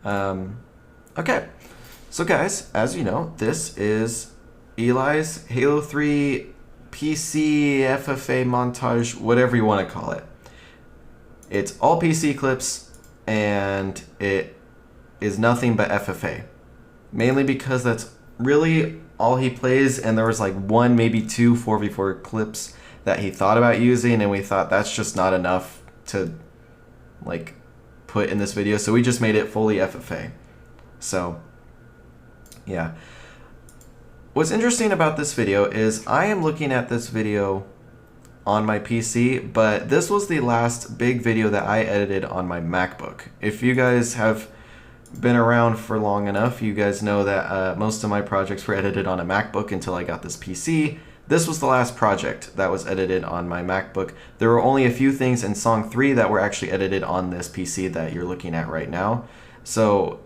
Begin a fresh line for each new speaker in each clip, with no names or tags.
Okay, so guys, as you know, this is Eli's Halo 3 PC FFA montage, whatever you want to call it. It's all PC clips, and it is nothing but FFA. Mainly because that's really all he plays, and there was like one, maybe two 4v4 clips that he thought about using, and we thought that's just not enough to like put in this video, so we just made it fully FFA. So yeah. What's interesting about this video is I am looking at this video on my PC, but this was the last big video that I edited on my MacBook. If you guys have been around for long enough, you guys know that most of my projects were edited on a MacBook until I got this PC. This was the last project that was edited on my MacBook. There were only a few things in Song 3 that were actually edited on this PC that you're looking at right now. So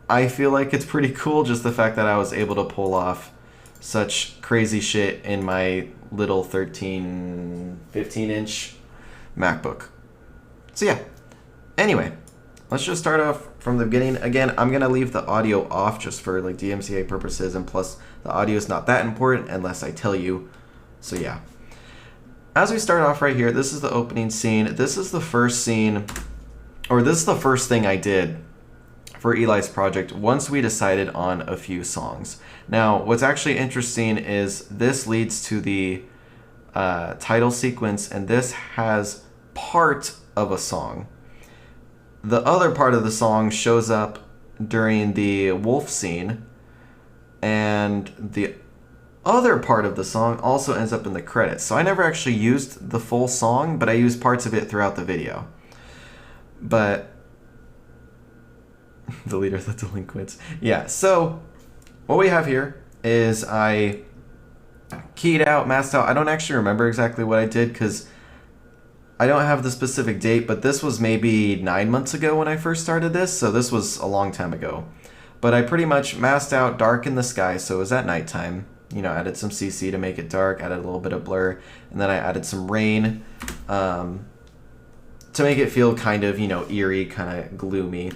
I feel like it's pretty cool, just the fact that I was able to pull off such crazy shit in my little 15-inch MacBook. So yeah, anyway, let's just start off from the beginning. Again, I'm gonna leave the audio off just for like DMCA purposes, and plus the audio is not that important unless I tell you. So yeah, as we start off right here, this is the opening scene. This is the first scene, or this is the first thing I did for Eli's project once we decided on a few songs. Now, what's actually interesting is this leads to the title sequence, and this has part of a song. The other part of the song shows up during the wolf scene, and the other part of the song also ends up in the credits. So I never actually used the full song, but I used parts of it throughout the video. But the leader of the delinquents. Yeah, so what we have here is I keyed out, masked out. I don't actually remember exactly what I did because I don't have the specific date, but this was maybe 9 months ago when I first started this, so this was a long time ago. But I pretty much masked out dark in the sky, so it was at nighttime. You know, added some CC to make it dark, added a little bit of blur, and then I added some rain to make it feel kind of, you know, eerie, kind of gloomy.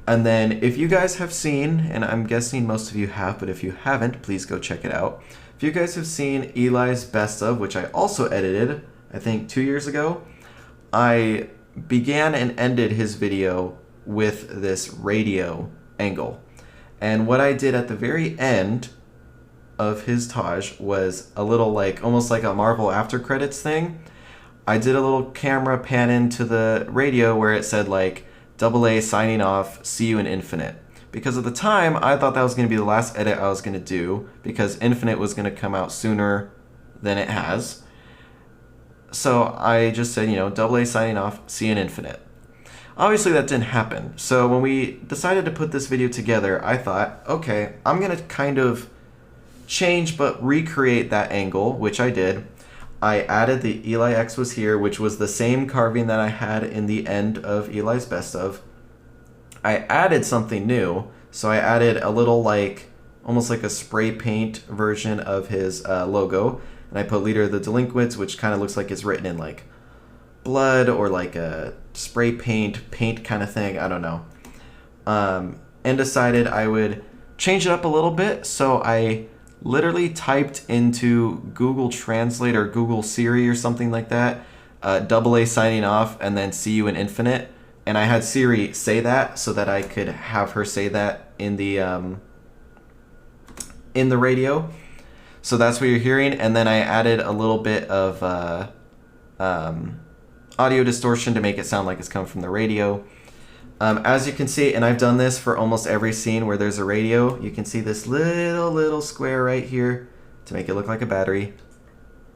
And then if you guys have seen, and I'm guessing most of you have, but if you haven't, please go check it out. If you guys have seen Eli's Best Of, which I also edited, I think 2 years ago, I began and ended his video with this radio angle. And what I did at the very end of his Taj was a little like, almost like a Marvel after credits thing. I did a little camera pan into the radio where it said like, DoubleAA signing off, see you in Infinite. Because at the time, I thought that was going to be the last edit I was going to do, because Infinite was going to come out sooner than it has. So I just said, you know, DoubleAA signing off, see you in Infinite. Obviously that didn't happen. So when we decided to put this video together, I thought, okay, I'm going to kind of change but recreate that angle, which I did. I added the Eli X was here, which was the same carving that I had in the end of Eli's Best Of. I added something new, so I added a little like, almost like a spray paint version of his logo, and I put Leader of the Delinquents, which kind of looks like it's written in like blood or like a spray paint kind of thing, I don't know. And decided I would change it up a little bit, so I literally typed into Google Translate or Google Siri or something like that, DoubleAA signing off, and then see you in Infinite. And I had Siri say that so that I could have her say that in the radio. So that's what you're hearing. And then I added a little bit of audio distortion to make it sound like it's coming from the radio. As you can see, and I've done this for almost every scene where there's a radio, you can see this little square right here to make it look like a battery.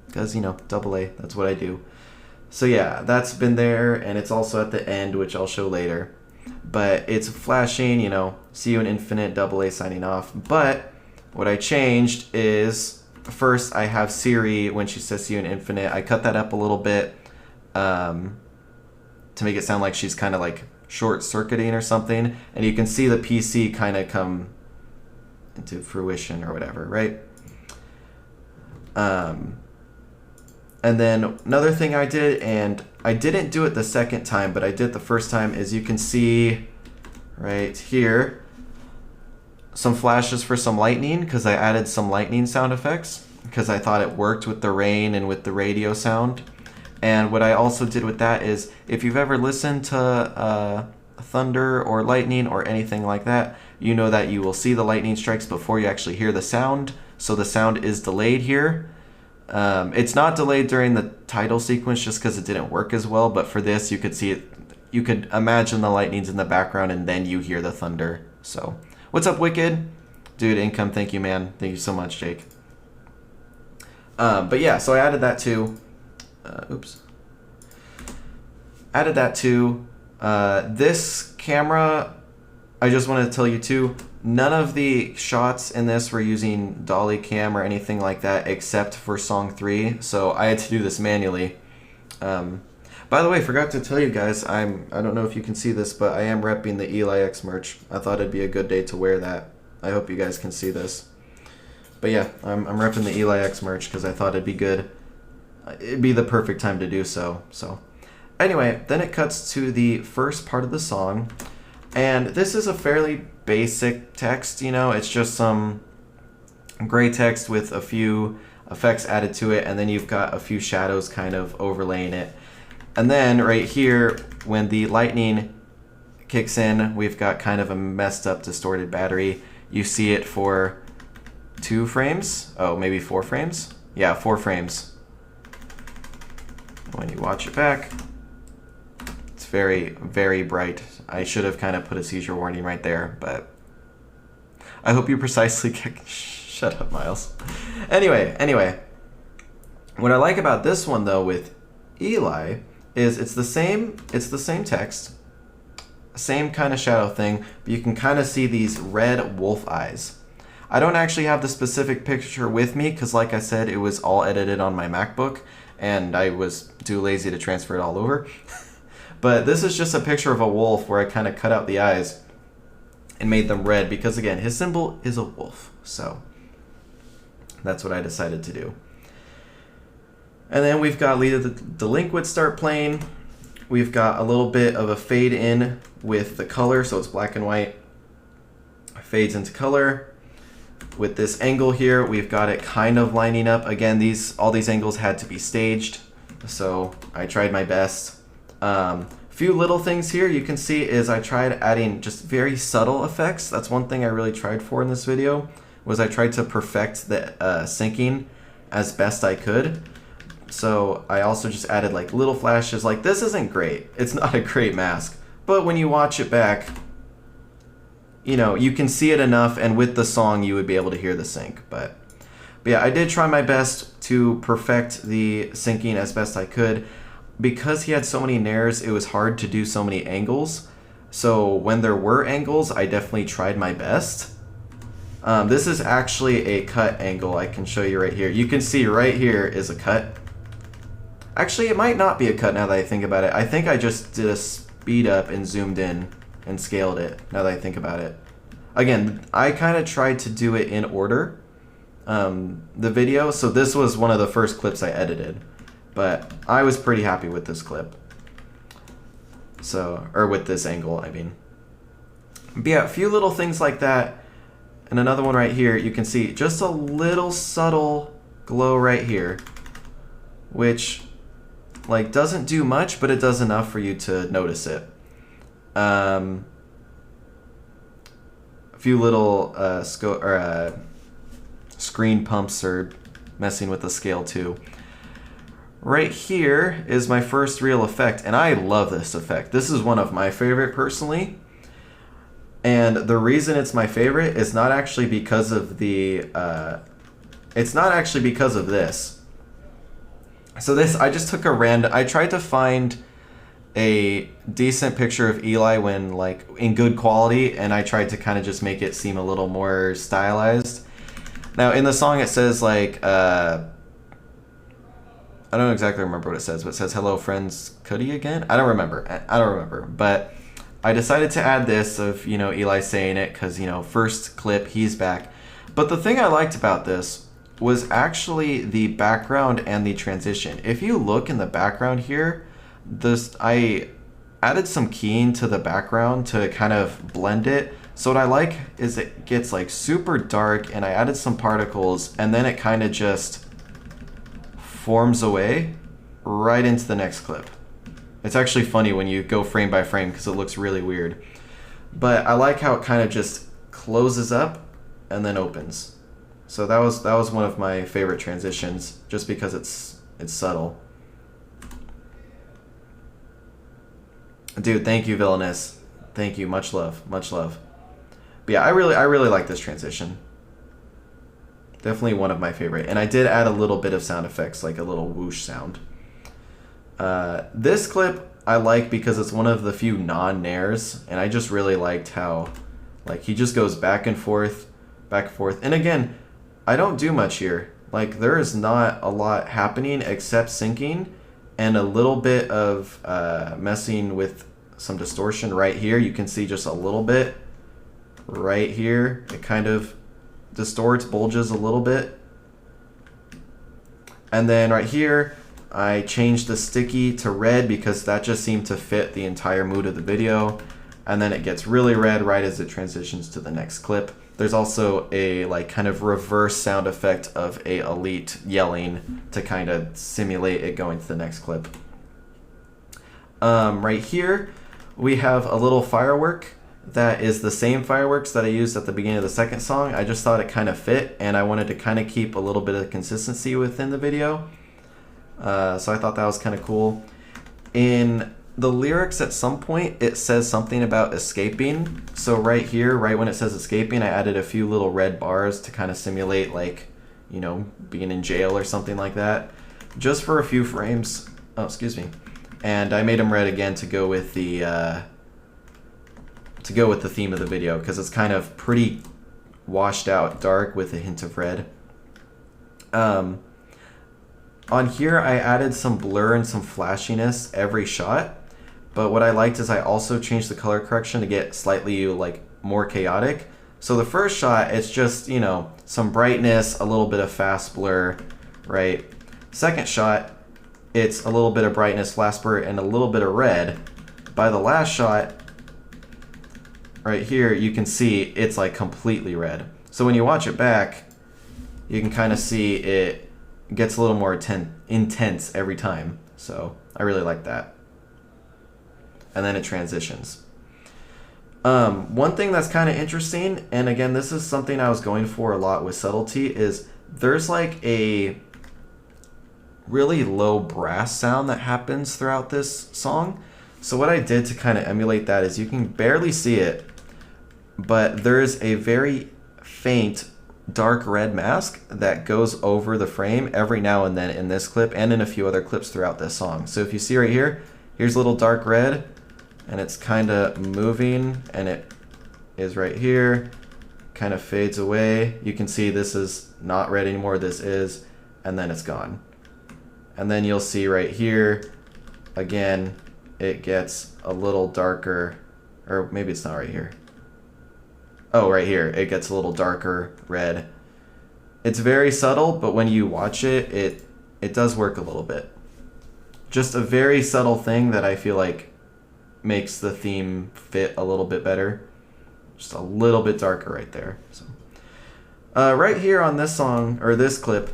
Because, you know, DoubleAA, that's what I do. So yeah, that's been there, and it's also at the end, which I'll show later. But it's flashing, you know, see you in Infinite, DoubleAA signing off. But what I changed is, first I have Siri, when she says see you in Infinite, I cut that up a little bit to make it sound like she's kind of like short-circuiting or something, and you can see the PC kind of come into fruition or whatever, right? And then another thing I did, and I didn't do it the second time, but I did the first time, is you can see right here some flashes for some lightning, because I added some lightning sound effects because I thought it worked with the rain and with the radio sound. And what I also did with that is, if you've ever listened to thunder or lightning or anything like that, you know that you will see the lightning strikes before you actually hear the sound. So the sound is delayed here. It's not delayed during the title sequence just because it didn't work as well, but for this you could see it. You could imagine the lightning's in the background and then you hear the thunder. So what's up, Wicked? Dude, Income, thank you, man. Thank you so much, Jake. But yeah, so I added that too. Added that too. This camera, I just wanted to tell you too, none of the shots in this were using dolly cam or anything like that except for song 3, so I had to do this manually. By the way, forgot to tell you guys, I don't know if you can see this, but I am repping the Eli X merch. I thought it'd be a good day to wear that. I hope you guys can see this. But yeah, I'm repping the Eli X merch because I thought it'd be good. It'd be the perfect time to do so. So anyway, then it cuts to the first part of the song. And this is a fairly basic text, you know, it's just some gray text with a few effects added to it, and then you've got a few shadows kind of overlaying it. And then right here, when the lightning kicks in, we've got kind of a messed up distorted battery. You see it for 2 frames? Oh, maybe 4 frames? Yeah, 4 frames. When you watch it back, it's very, very bright. I should have kind of put a seizure warning right there, but I hope you precisely shut up, Miles. Anyway, what I like about this one though with Eli is it's the same text, same kind of shadow thing, but you can kind of see these red wolf eyes. I don't actually have the specific picture with me because, like I said, it was all edited on my MacBook and I was too lazy to transfer it all over. But this is just a picture of a wolf where I kind of cut out the eyes and made them red because, again, his symbol is a wolf. So that's what I decided to do. And then we've got Lead of the Delinquent start playing. We've got a little bit of a fade in with the color, so it's black and white. Fades into color. With this angle here, we've got it kind of lining up. Again, all these angles had to be staged, so I tried my best. Few little things here you can see is I tried adding just very subtle effects. That's one thing I really tried for in this video, was I tried to perfect the syncing as best I could. So I also just added like little flashes. Like, this isn't great. It's not a great mask, but when you watch it back, you know, you can see it enough, and with the song you would be able to hear the sync. But yeah, I did try my best to perfect the syncing as best I could. Because he had so many nairs, it was hard to do so many angles. So when there were angles, I definitely tried my best. This is actually a cut angle. I can show you right here. You can see right here is a cut. Actually, it might not be a cut now that I think about it. I think I just did a speed up and zoomed in and scaled it, now that I think about it. Again, I kind of tried to do it in order, the video. So this was one of the first clips I edited. But I was pretty happy with this clip. So, or with this angle, I mean. But yeah, a few little things like that. And another one right here, you can see just a little subtle glow right here, which like doesn't do much, but it does enough for you to notice it. A few little screen pumps are messing with the scale too. Right here is my first real effect, and I love this effect. This is one of my favorite personally. And the reason it's my favorite is not actually because of the, it's not actually because of this. So this, I just took a random, I tried to find a decent picture of Eli when like in good quality, and I tried to kind of just make it seem a little more stylized. Now in the song it says like, I don't exactly remember what it says, but it says, "Hello friends, Cuddy again?" I don't remember, but I decided to add this of, you know, Eli saying it because, you know, first clip, he's back. But the thing I liked about this was actually the background and the transition. If you look in the background here, this I added some keying to the background to kind of blend it. So what I like is it gets like super dark, and I added some particles, and then it kind of just forms away right into the next clip. It's actually funny when you go frame by frame because it looks really weird. But I like how it kind of just closes up and then opens. So that was one of my favorite transitions, just because it's subtle. Dude, thank you, Villainous. Thank you, much love, much love. But yeah, I really like this transition. Definitely one of my favorite. And I did add a little bit of sound effects, like a little whoosh sound. This clip I like because it's one of the few non-nairs, and I just really liked how, like, he just goes back and forth, back and forth. And again, I don't do much here. Like, there is not a lot happening except syncing and a little bit of messing with some distortion right here. You can see just a little bit right here. It kind of distorts, bulges a little bit. And then right here, I changed the sticky to red because that just seemed to fit the entire mood of the video. And then it gets really red right as it transitions to the next clip. There's also a like kind of reverse sound effect of a elite yelling to kind of simulate it going to the next clip. Right here, we have a little firework that is the same fireworks that I used at the beginning of the second song. I just thought it kind of fit, and I wanted to kind of keep a little bit of consistency within the video. So I thought that was kind of cool. In the lyrics, at some point, it says something about escaping. So right here, right when it says escaping, I added a few little red bars to kind of simulate, like, you know, being in jail or something like that. Just for a few frames. Oh, excuse me. And I made them red again to go with the theme of the video, because it's kind of pretty washed out dark with a hint of red. On here, I added some blur and some flashiness every shot. But what I liked is I also changed the color correction to get slightly like more chaotic. So the first shot, it's just, you know, some brightness, a little bit of fast blur, right? Second shot, it's a little bit of brightness, fast blur, and a little bit of red. By the last shot, right here, you can see it's like completely red. So when you watch it back, you can kind of see it gets a little more intense every time. So I really like that. And then it transitions. One thing that's kind of interesting, and again, this is something I was going for a lot with subtlety, is there's like a really low brass sound that happens throughout this song. So what I did to kind of emulate that is you can barely see it, but there's a very faint dark red mask that goes over the frame every now and then in this clip and in a few other clips throughout this song. So if you see right here, here's a little dark red, and it's kind of moving, and it is right here, kind of fades away. You can see this is not red anymore, this is, and then it's gone. And then you'll see right here, again, it gets a little darker, or maybe it's not right here. Oh, right here, it gets a little darker red. It's very subtle, but when you watch it, it does work a little bit. Just a very subtle thing that I feel like makes the theme fit a little bit better. Just a little bit darker right there. So, right here on this song, or this clip,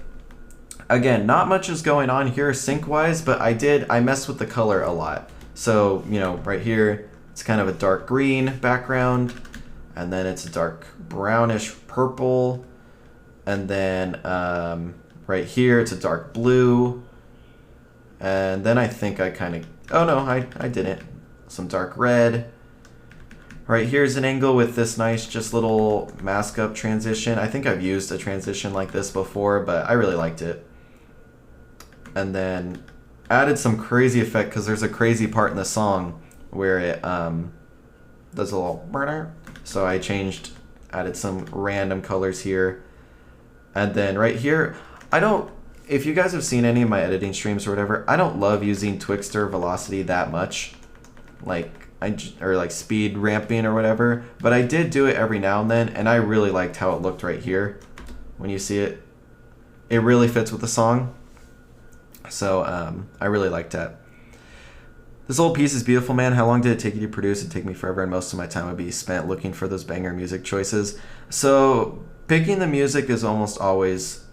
again, not much is going on here sync-wise, but I messed with the color a lot. So, you know, right here, it's kind of a dark green background, and then it's a dark brownish purple, and then right here, it's a dark blue, and then I think I kind of, oh no, I didn't. Some dark red. Right here's an angle with this nice just little mask up transition. I think I've used a transition like this before, but I really liked it. And then added some crazy effect because there's a crazy part in the song where it does a little burner. So I added some random colors here. And then right here, if you guys have seen any of my editing streams or whatever, I don't love using Twixtor velocity that much. Or like speed ramping or whatever, but I did do it every now and then, and I really liked how it looked right here. When you see it, it really fits with the song. So I really liked that. This whole piece is beautiful, man. How long did it take you to produce? It'd take me forever, and most of my time would be spent looking for those banger music choices. So picking the music is almost always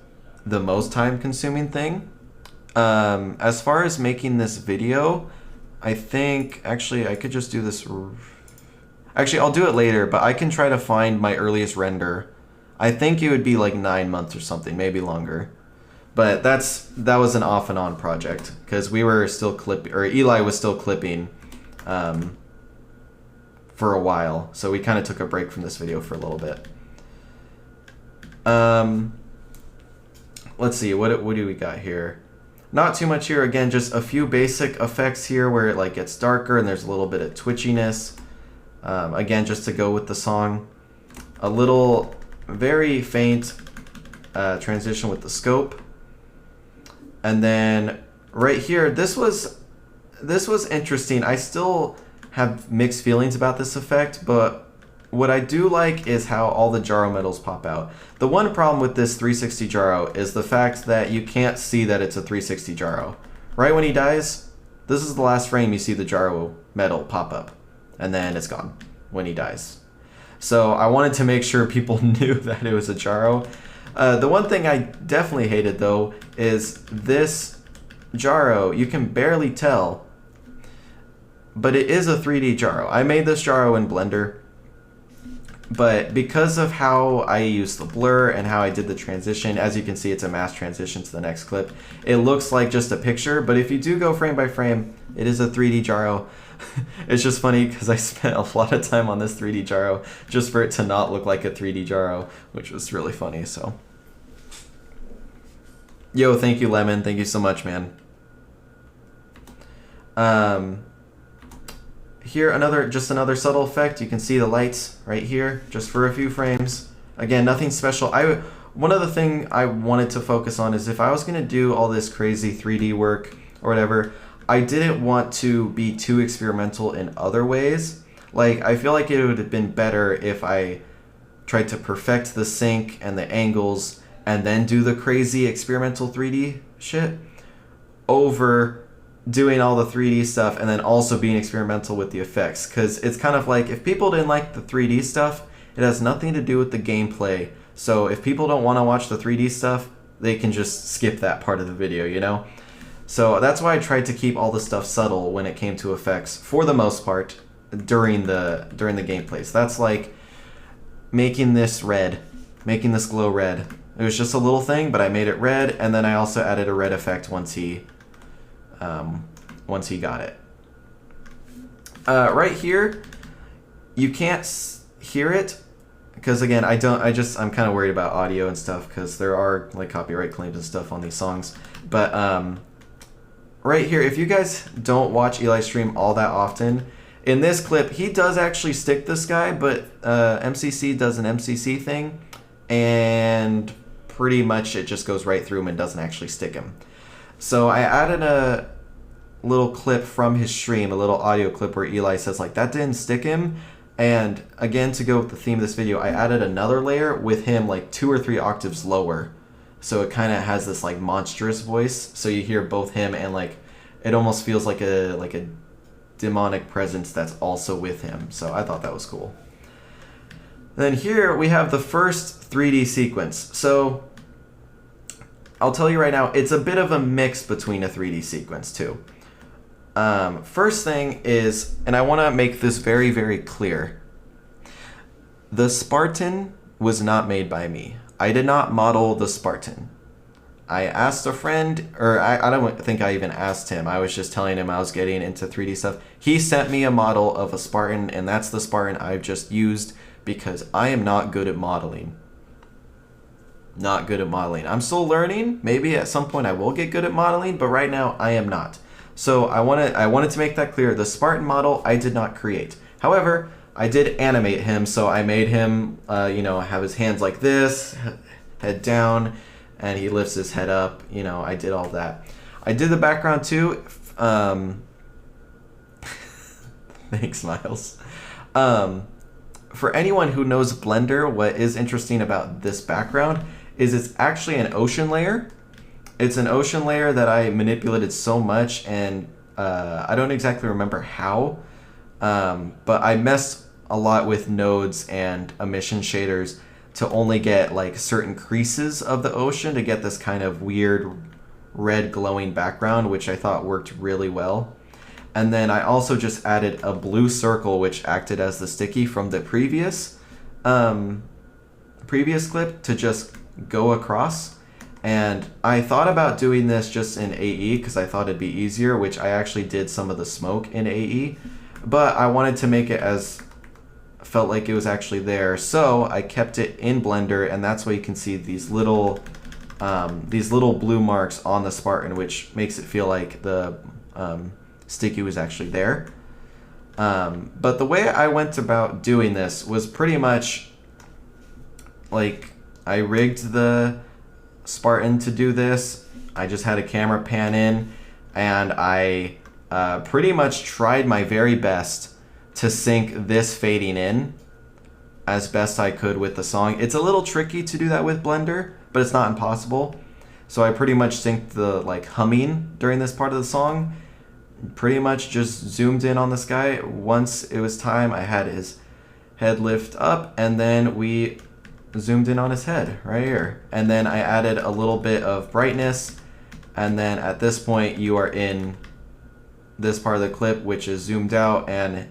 the most time-consuming thing. As far as making this video, I think, actually, I could just do this. Actually, I'll do it later, but I can try to find my earliest render. I think it would be like 9 months or something, maybe longer. But that was an off and on project because we were still clipping, or Eli was still clipping for a while. So we kind of took a break from this video for a little bit. Let's see, what do we got here? Not too much here. Again, just a few basic effects here where it like gets darker and there's a little bit of twitchiness. Again, just to go with the song. A little very faint transition with the scope. And then right here, this was interesting. I still have mixed feelings about this effect, but what I do like is how all the gyro metals pop out. The one problem with this 360 gyro is the fact that you can't see that it's a 360 gyro. Right when he dies, this is the last frame you see the gyro metal pop up, and then it's gone when he dies. So I wanted to make sure people knew that it was a gyro. The one thing I definitely hated though is this gyro. You can barely tell, but it is a 3D gyro. I made this gyro in Blender, but because of how I used the blur and how I did the transition, as you can see, it's a mass transition to the next clip. It looks like just a picture, but if you do go frame by frame, it is a 3D gyro. It's just funny because I spent a lot of time on this 3D gyro just for it to not look like a 3D gyro, which was really funny. So, yo, thank you, Lemon. Thank you so much, man. Here, just another subtle effect. You can see the lights right here, just for a few frames. Again, nothing special. One other thing I wanted to focus on is if I was gonna do all this crazy 3D work or whatever, I didn't want to be too experimental in other ways. Like, I feel like it would have been better if I tried to perfect the sync and the angles and then do the crazy experimental 3D shit over doing all the 3D stuff and then also being experimental with the effects. Because it's kind of like, if people didn't like the 3D stuff, it has nothing to do with the gameplay. So if people don't want to watch the 3D stuff, they can just skip that part of the video, you know? So that's why I tried to keep all the stuff subtle when it came to effects, for the most part, during the gameplay. So that's like making this red, making this glow red. It was just a little thing, but I made it red, and then I also added a red effect once he got it. Right here, you can't hear it because, again, I'm kind of worried about audio and stuff because there are like copyright claims and stuff on these songs. But right here, if you guys don't watch Eli stream all that often, in this clip, he does actually stick this guy, but MCC does an MCC thing, and pretty much it just goes right through him and doesn't actually stick him. So I added a little clip from his stream, a little audio clip where Eli says, like, that didn't stick him. And again, to go with the theme of this video, I added another layer with him like 2 or 3 octaves lower. So it kind of has this like monstrous voice. So you hear both him and like, it almost feels like a demonic presence that's also with him. So I thought that was cool. Then here we have the first 3D sequence. So I'll tell you right now, it's a bit of a mix between a 3D sequence too. First thing is, and I want to make this very, very clear, the Spartan was not made by me. I did not model the Spartan. I asked a friend, or I don't think I even asked him. I was just telling him I was getting into 3D stuff. He sent me a model of a Spartan, and that's the Spartan I've just used because I am not good at modeling. Not good at modeling. I'm still learning. Maybe at some point I will get good at modeling, but right now I am not. So I wanted to make that clear. The Spartan model I did not create. However, I did animate him, so I made him, have his hands like this, head down, and he lifts his head up. You know, I did all that. I did the background too. Thanks, Miles. For anyone who knows Blender, what is interesting about this background is it's actually an ocean layer. It's an ocean layer that I manipulated so much, and I don't exactly remember how, but I messed a lot with nodes and emission shaders to only get like certain creases of the ocean to get this kind of weird red glowing background, which I thought worked really well. And then I also just added a blue circle, which acted as the sticky from the previous clip to just go across. And I thought about doing this just in AE because I thought it'd be easier, which I actually did some of the smoke in AE, but I wanted to make it as felt like it was actually there, so I kept it in Blender, and that's why you can see these little blue marks on the Spartan, which makes it feel like the sticky was actually there. But the way I went about doing this was pretty much like I rigged the Spartan to do this. I just had a camera pan in, and I pretty much tried my very best to sync this fading in as best I could with the song. It's a little tricky to do that with Blender, but it's not impossible. So I pretty much synced the like humming during this part of the song. Pretty much just zoomed in on this guy. Once it was time, I had his head lift up, and then we zoomed in on his head right here. And then I added a little bit of brightness, and then at this point you are in this part of the clip, which is zoomed out, and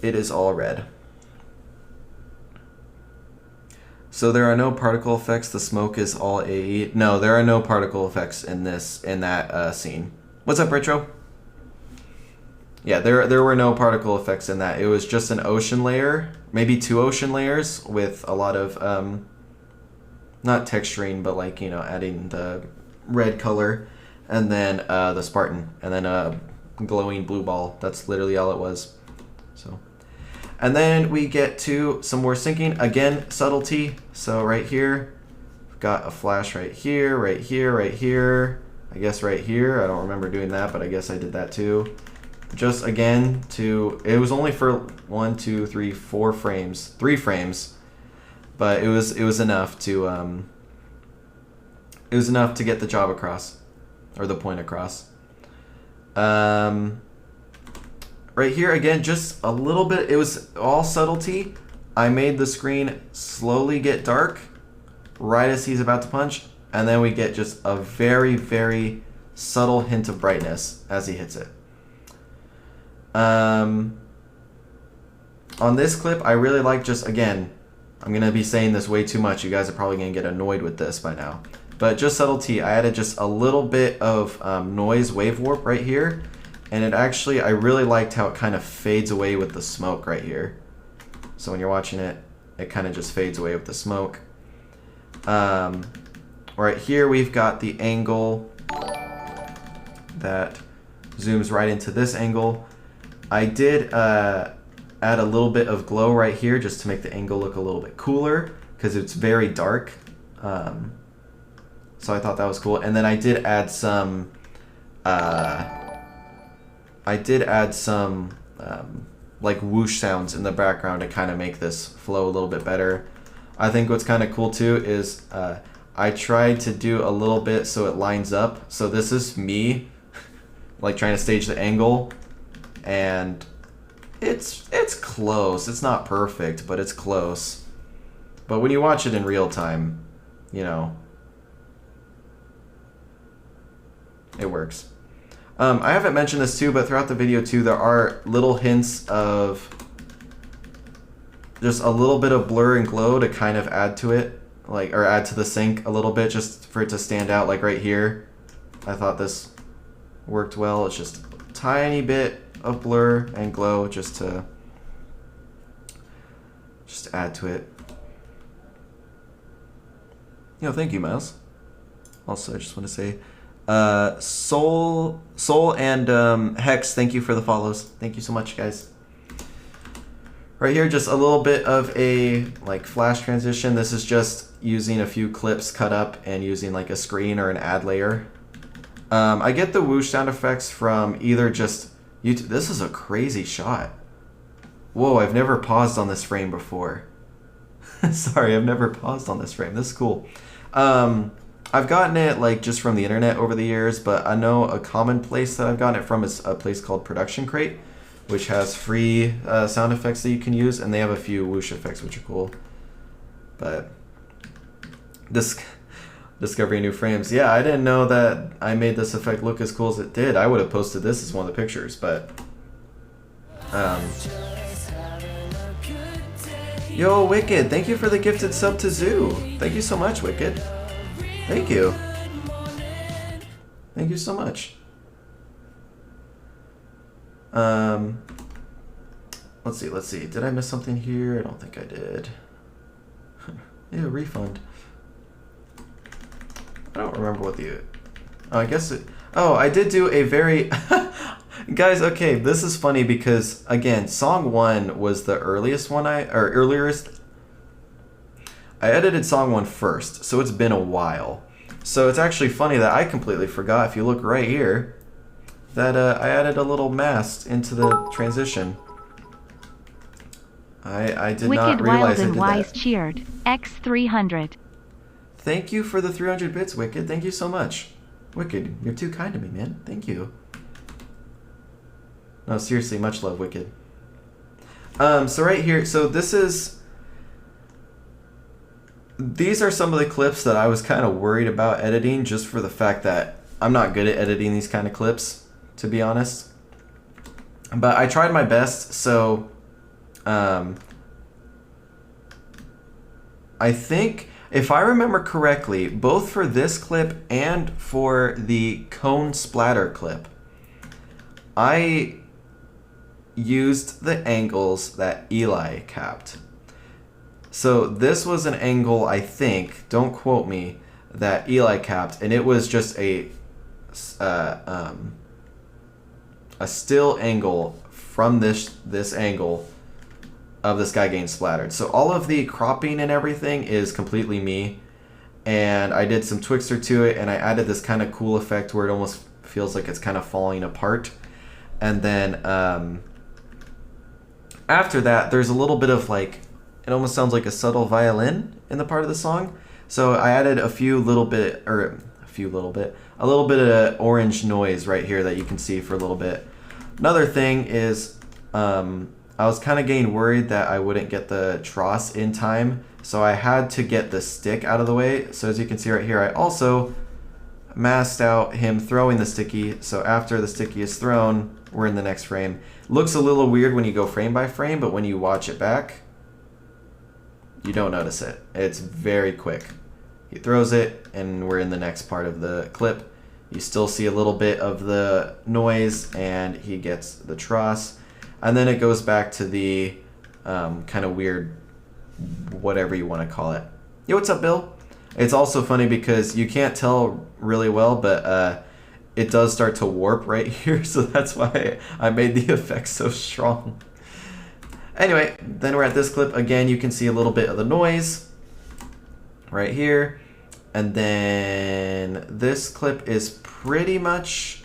it is all red. So there are no particle effects. The smoke is all AE. No, there are no particle effects in that scene. What's up, Retro? Yeah, there were no particle effects in that. It was just an ocean layer, maybe 2 ocean layers with a lot of not texturing, but like, you know, adding the red color, and then the Spartan, and then a glowing blue ball. That's literally all it was. So. And then we get to some more syncing. Again, subtlety. So right here, we've got a flash right here, right here, right here. I guess right here. I don't remember doing that, but I guess I did that too. Just again it was only for 1, 2, 3, 4 frames, 3 frames, but it was enough to get the job across, or the point across. Right here, again, just a little bit. It was all subtlety. I made the screen slowly get dark right as he's about to punch, and then we get just a very, very subtle hint of brightness as he hits it. On this clip, I really like just, again, I'm going to be saying this way too much. You guys are probably going to get annoyed with this by now. But just subtlety, I added just a little bit of noise wave warp right here. And it actually, I really liked how it kind of fades away with the smoke right here. So when you're watching it, it kind of just fades away with the smoke. Right here, we've got the angle that zooms right into this angle. I did add a little bit of glow right here just to make the angle look a little bit cooler because it's very dark. So I thought that was cool. And then I did add some like whoosh sounds in the background to kind of make this flow a little bit better. I think what's kind of cool too is I tried to do a little bit so it lines up. So this is me like trying to stage the angle, and it's close. It's not perfect, but it's close. But when you watch it in real time, you know, it works. I haven't mentioned this too, but throughout the video too, there are little hints of just a little bit of blur and glow to kind of add to it, like, or add to the sync a little bit just for it to stand out. Like right here, I thought this worked well. It's just a tiny bit of blur and glow just to add to it. You know, thank you, Miles. Also, I just want to say, Soul and Hex, thank you for the follows. Thank you so much, guys. Right here, just a little bit of a like flash transition. This is just using a few clips cut up and using like a screen or an ad layer. I get the whoosh sound effects from either just YouTube. This is a crazy shot. Whoa, I've never paused on this frame before. Sorry, I've never paused on this frame. This is cool. I've gotten it like just from the internet over the years, but I know a common place that I've gotten it from is a place called Production Crate, which has free sound effects that you can use, and they have a few whoosh effects, which are cool. But discovering new frames. Yeah, I didn't know that I made this effect look as cool as it did. I would have posted this as one of the pictures, but yo, Wicked, thank you for the gifted sub to Zoo. Thank you so much, Wicked. Thank you. Thank you so much. Let's see. Did I miss something here? I don't think I did. Yeah, refund. I don't remember what the... Oh, I guess it... Oh, I did do a very... Guys, okay, this is funny because, again, song 1 was the earliest one earliest. I edited song 1 first, so it's been a while. So it's actually funny that I completely forgot, if you look right here, that I added a little mast into the transition. I did not realize I did that. Wicked Wild and Wise cheered. X300. Thank you for the 300 bits, Wicked. Thank you so much. Wicked, you're too kind to me, man. Thank you. No, seriously, much love, Wicked. So right here, so these are some of the clips that I was kind of worried about editing, just for the fact that I'm not good at editing these kind of clips, to be honest. But I tried my best, so I think, if I remember correctly, both for this clip and for the cone splatter clip, I used the angles that Eli capped. So this was an angle, I think, don't quote me, that Eli capped, and it was just a still angle from this angle of this guy getting splattered. So all of the cropping and everything is completely me, and I did some Twixtor to it, and I added this kind of cool effect where it almost feels like it's kind of falling apart. And then after that, there's a little bit of like, it almost sounds like a subtle violin in the part of the song. So I added a little bit of orange noise right here that you can see for a little bit. Another thing is, I was kind of getting worried that I wouldn't get the tross in time, so I had to get the stick out of the way. So as you can see right here, I also masked out him throwing the sticky, so after the sticky is thrown, we're in the next frame. Looks a little weird when you go frame by frame, but when you watch it back, you don't notice it. It's very quick. He throws it, and we're in the next part of the clip. You still see a little bit of the noise, and he gets the tross. And then it goes back to the kind of weird, whatever you want to call it. Yo, what's up, Bill? It's also funny because you can't tell really well, but it does start to warp right here, so that's why I made the effect so strong. Anyway, then we're at this clip. Again, you can see a little bit of the noise right here. And then this clip is pretty much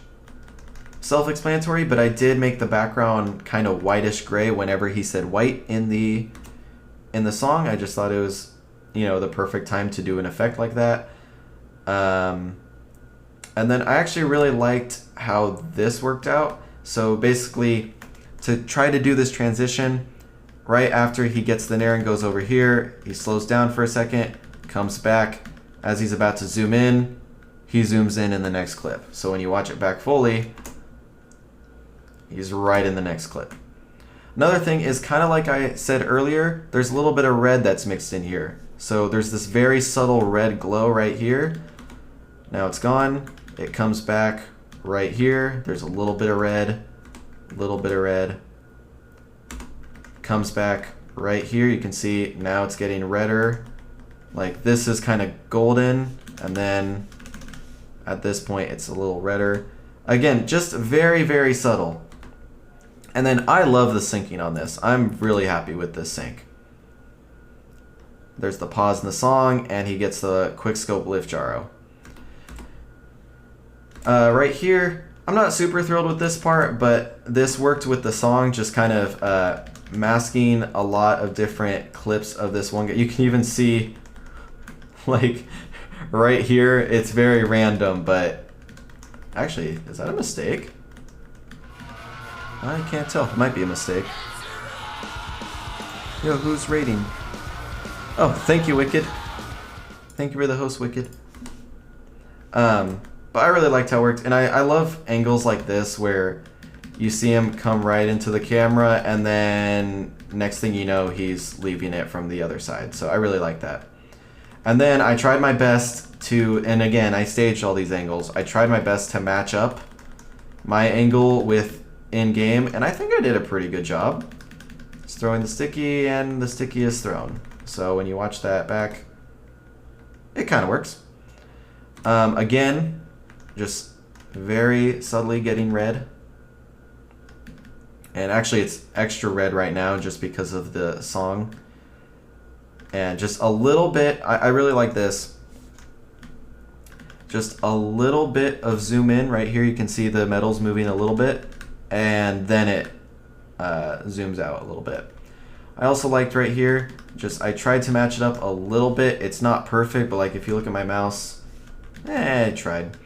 self-explanatory, but I did make the background kind of whitish gray whenever he said white in the song. I just thought it was, the perfect time to do an effect like that. And then I actually really liked how this worked out. So basically, to try to do this transition, right after he gets the nair and goes over here, he slows down for a second, comes back. As he's about to zoom in, he zooms in the next clip. So when you watch it back fully, he's right in the next clip. Another thing is, kind of like I said earlier, there's a little bit of red that's mixed in here. So there's this very subtle red glow right here. Now it's gone. It comes back right here. There's a little bit of red, comes back right here. You can see now it's getting redder. Like, this is kind of golden, and then at this point it's a little redder. Again, just very, very subtle. And then I love the syncing on this. I'm really happy with this sync. There's the pause in the song, and he gets the quick scope lift gyro. Right here, I'm not super thrilled with this part, but this worked with the song, just kind of masking a lot of different clips of this one guy. You can even see, like, right here. It's very random, but actually, is that a mistake? I can't tell. It might be a mistake. Yo, who's rating? Oh, thank you, Wicked. Thank you for the host, Wicked. But I really liked how it worked, and I love angles like this where you see him come right into the camera, and then next thing you know, he's leaving it from the other side. So I really like that. And then I tried my best to, and again, I staged all these angles. I tried my best to match up my angle with in-game, and I think I did a pretty good job. It's throwing the sticky, and the sticky is thrown. So when you watch that back, it kind of works. Again, just very subtly getting red. And actually it's extra red right now just because of the song. And just a little bit, I really like this. Just a little bit of zoom in right here. You can see the metals moving a little bit. And then it zooms out a little bit. I also liked right here, I tried to match it up a little bit. It's not perfect, but like if you look at my mouse, I tried.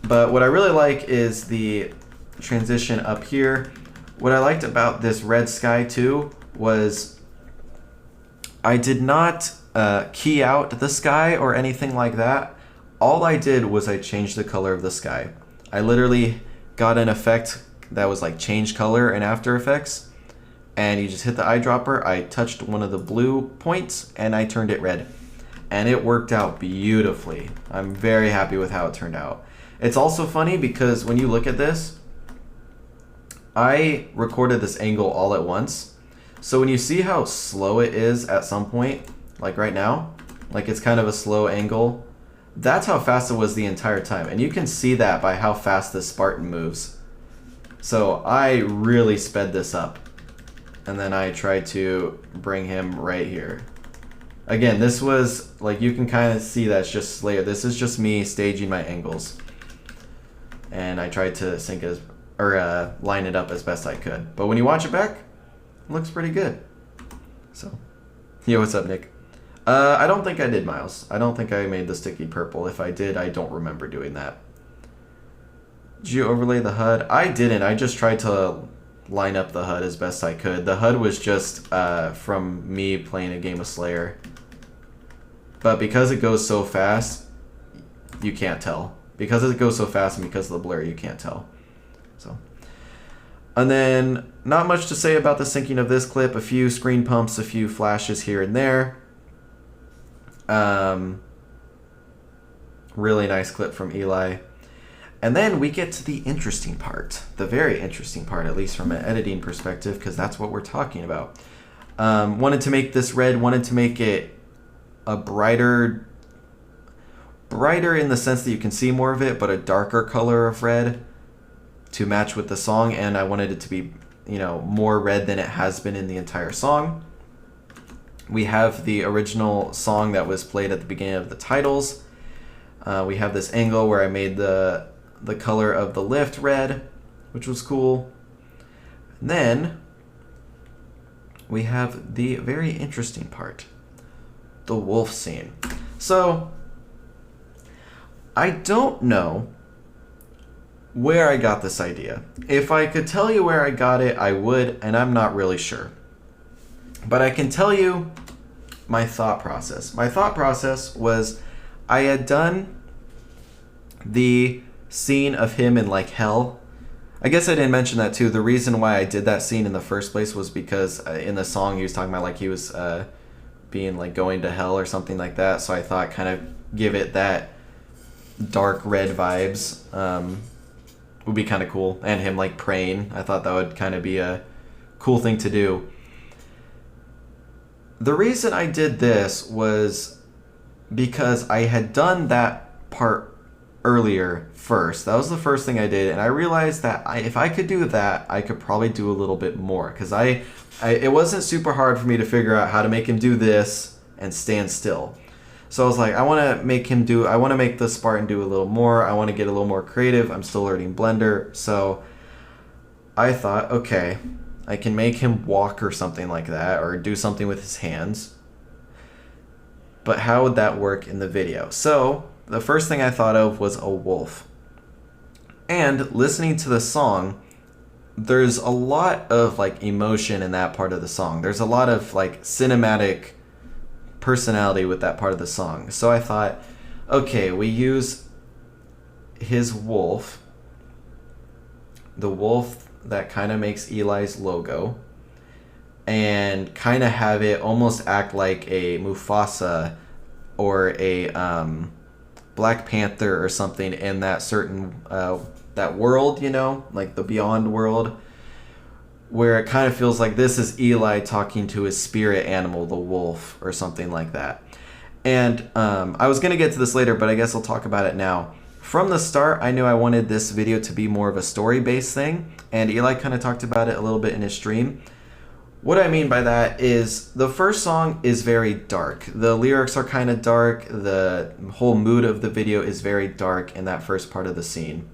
But what I really like is the transition up here. What I liked about this red sky too was I did not key out the sky or anything like that. All I did was I changed the color of the sky. I literally got an effect that was like change color in After Effects, and you just hit the eyedropper. I touched one of the blue points and I turned it red, and it worked out beautifully. I'm very happy with how it turned out. It's also funny because when you look at this, I recorded this angle all at once. So when you see how slow it is at some point, like right now, like it's kind of a slow angle, that's how fast it was the entire time. And you can see that by how fast this Spartan moves. So I really sped this up. And then I tried to bring him right here. Again, this was, like, you can kind of see that's just Slayer. This is just me staging my angles. And I tried to sync it, or line it up as best I could. But when you watch it back, it looks pretty good. So, yo, what's up, Nick? I don't think I did, Miles. I don't think I made the sticky purple. If I did, I don't remember doing that. Did you overlay the HUD? I didn't. I just tried to line up the HUD as best I could. The HUD was just from me playing a game of Slayer. But because it goes so fast, you can't tell. Because it goes so fast and because of the blur, you can't tell. So, and then not much to say about the syncing of this clip. A few screen pumps, a few flashes here and there. Really nice clip from Eli. And then we get to the interesting part, the very interesting part, at least from an editing perspective, because that's what we're talking about. Wanted to make this red, wanted to make it a brighter in the sense that you can see more of it, but a darker color of red to match with the song. And I wanted it to be, you know, more red than it has been in the entire song. We have the original song that was played at the beginning of the titles. We have this angle where I made the color of the lift red, which was cool. And then we have the very interesting part, the wolf scene. So I don't know where I got this idea. If I could tell you where I got it, I would, and I'm not really sure. But I can tell you my thought process. My thought process was I had done the scene of him in like hell. I guess I didn't mention that too. The reason why I did that scene in the first place was because in the song he was talking about like he was being like going to hell or something like that. So I thought kind of give it that dark red vibes would be kind of cool. And him like praying. I thought that would kind of be a cool thing to do. The reason I did this was because I had done that part earlier first. That was the first thing I did, and I realized that if I could do that, I could probably do a little bit more, because it wasn't super hard for me to figure out how to make him do this and stand still. So I was like, I want to make the Spartan do a little more. I want to get a little more creative. I'm still learning Blender, so I thought, okay, I can make him walk or something like that, or do something with his hands. but how would that work in the video? So the first thing I thought of was a wolf. And listening to the song, there's a lot of like emotion in that part of the song. There's a lot of like cinematic personality with that part of the song. So I thought, okay, we use his wolf, the wolf that kind of makes Eli's logo, and kind of have it almost act like a Mufasa or a Black Panther or something in that certain that world, you know, like the Beyond world, where it kind of feels like this is Eli talking to his spirit animal, the wolf, or something like that. And I was going to get to this later, but I guess I'll talk about it now. From the start, I knew I wanted this video to be more of a story-based thing, and Eli kind of talked about it a little bit in his stream. What I mean by that is the first song is very dark. The lyrics are kind of dark. The whole mood of the video is very dark in that first part of the scene.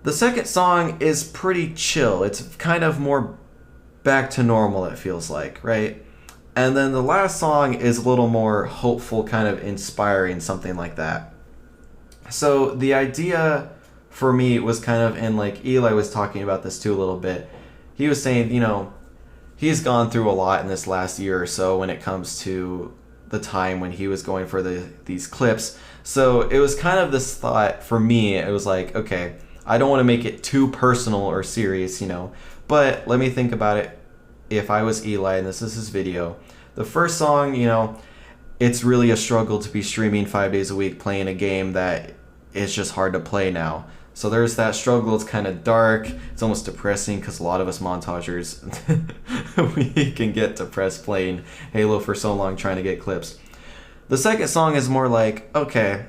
The second song is pretty chill. It's kind of more back to normal, it feels like, right? And then the last song is a little more hopeful, kind of inspiring, something like that. So the idea for me was kind of, and like Eli was talking about this too a little bit, he was saying, you know, he's gone through a lot in this last year or so when it comes to the time when he was going for these clips. So it was kind of this thought for me, it was like, okay, I don't want to make it too personal or serious, you know, but let me think about it. If I was Eli and this is his video, the first song, you know, it's really a struggle to be streaming 5 days a week playing a game that is just hard to play now. So there's that struggle. It's kind of dark. It's almost depressing because a lot of us montagers, we can get depressed playing Halo for so long trying to get clips. The second song is more like, okay,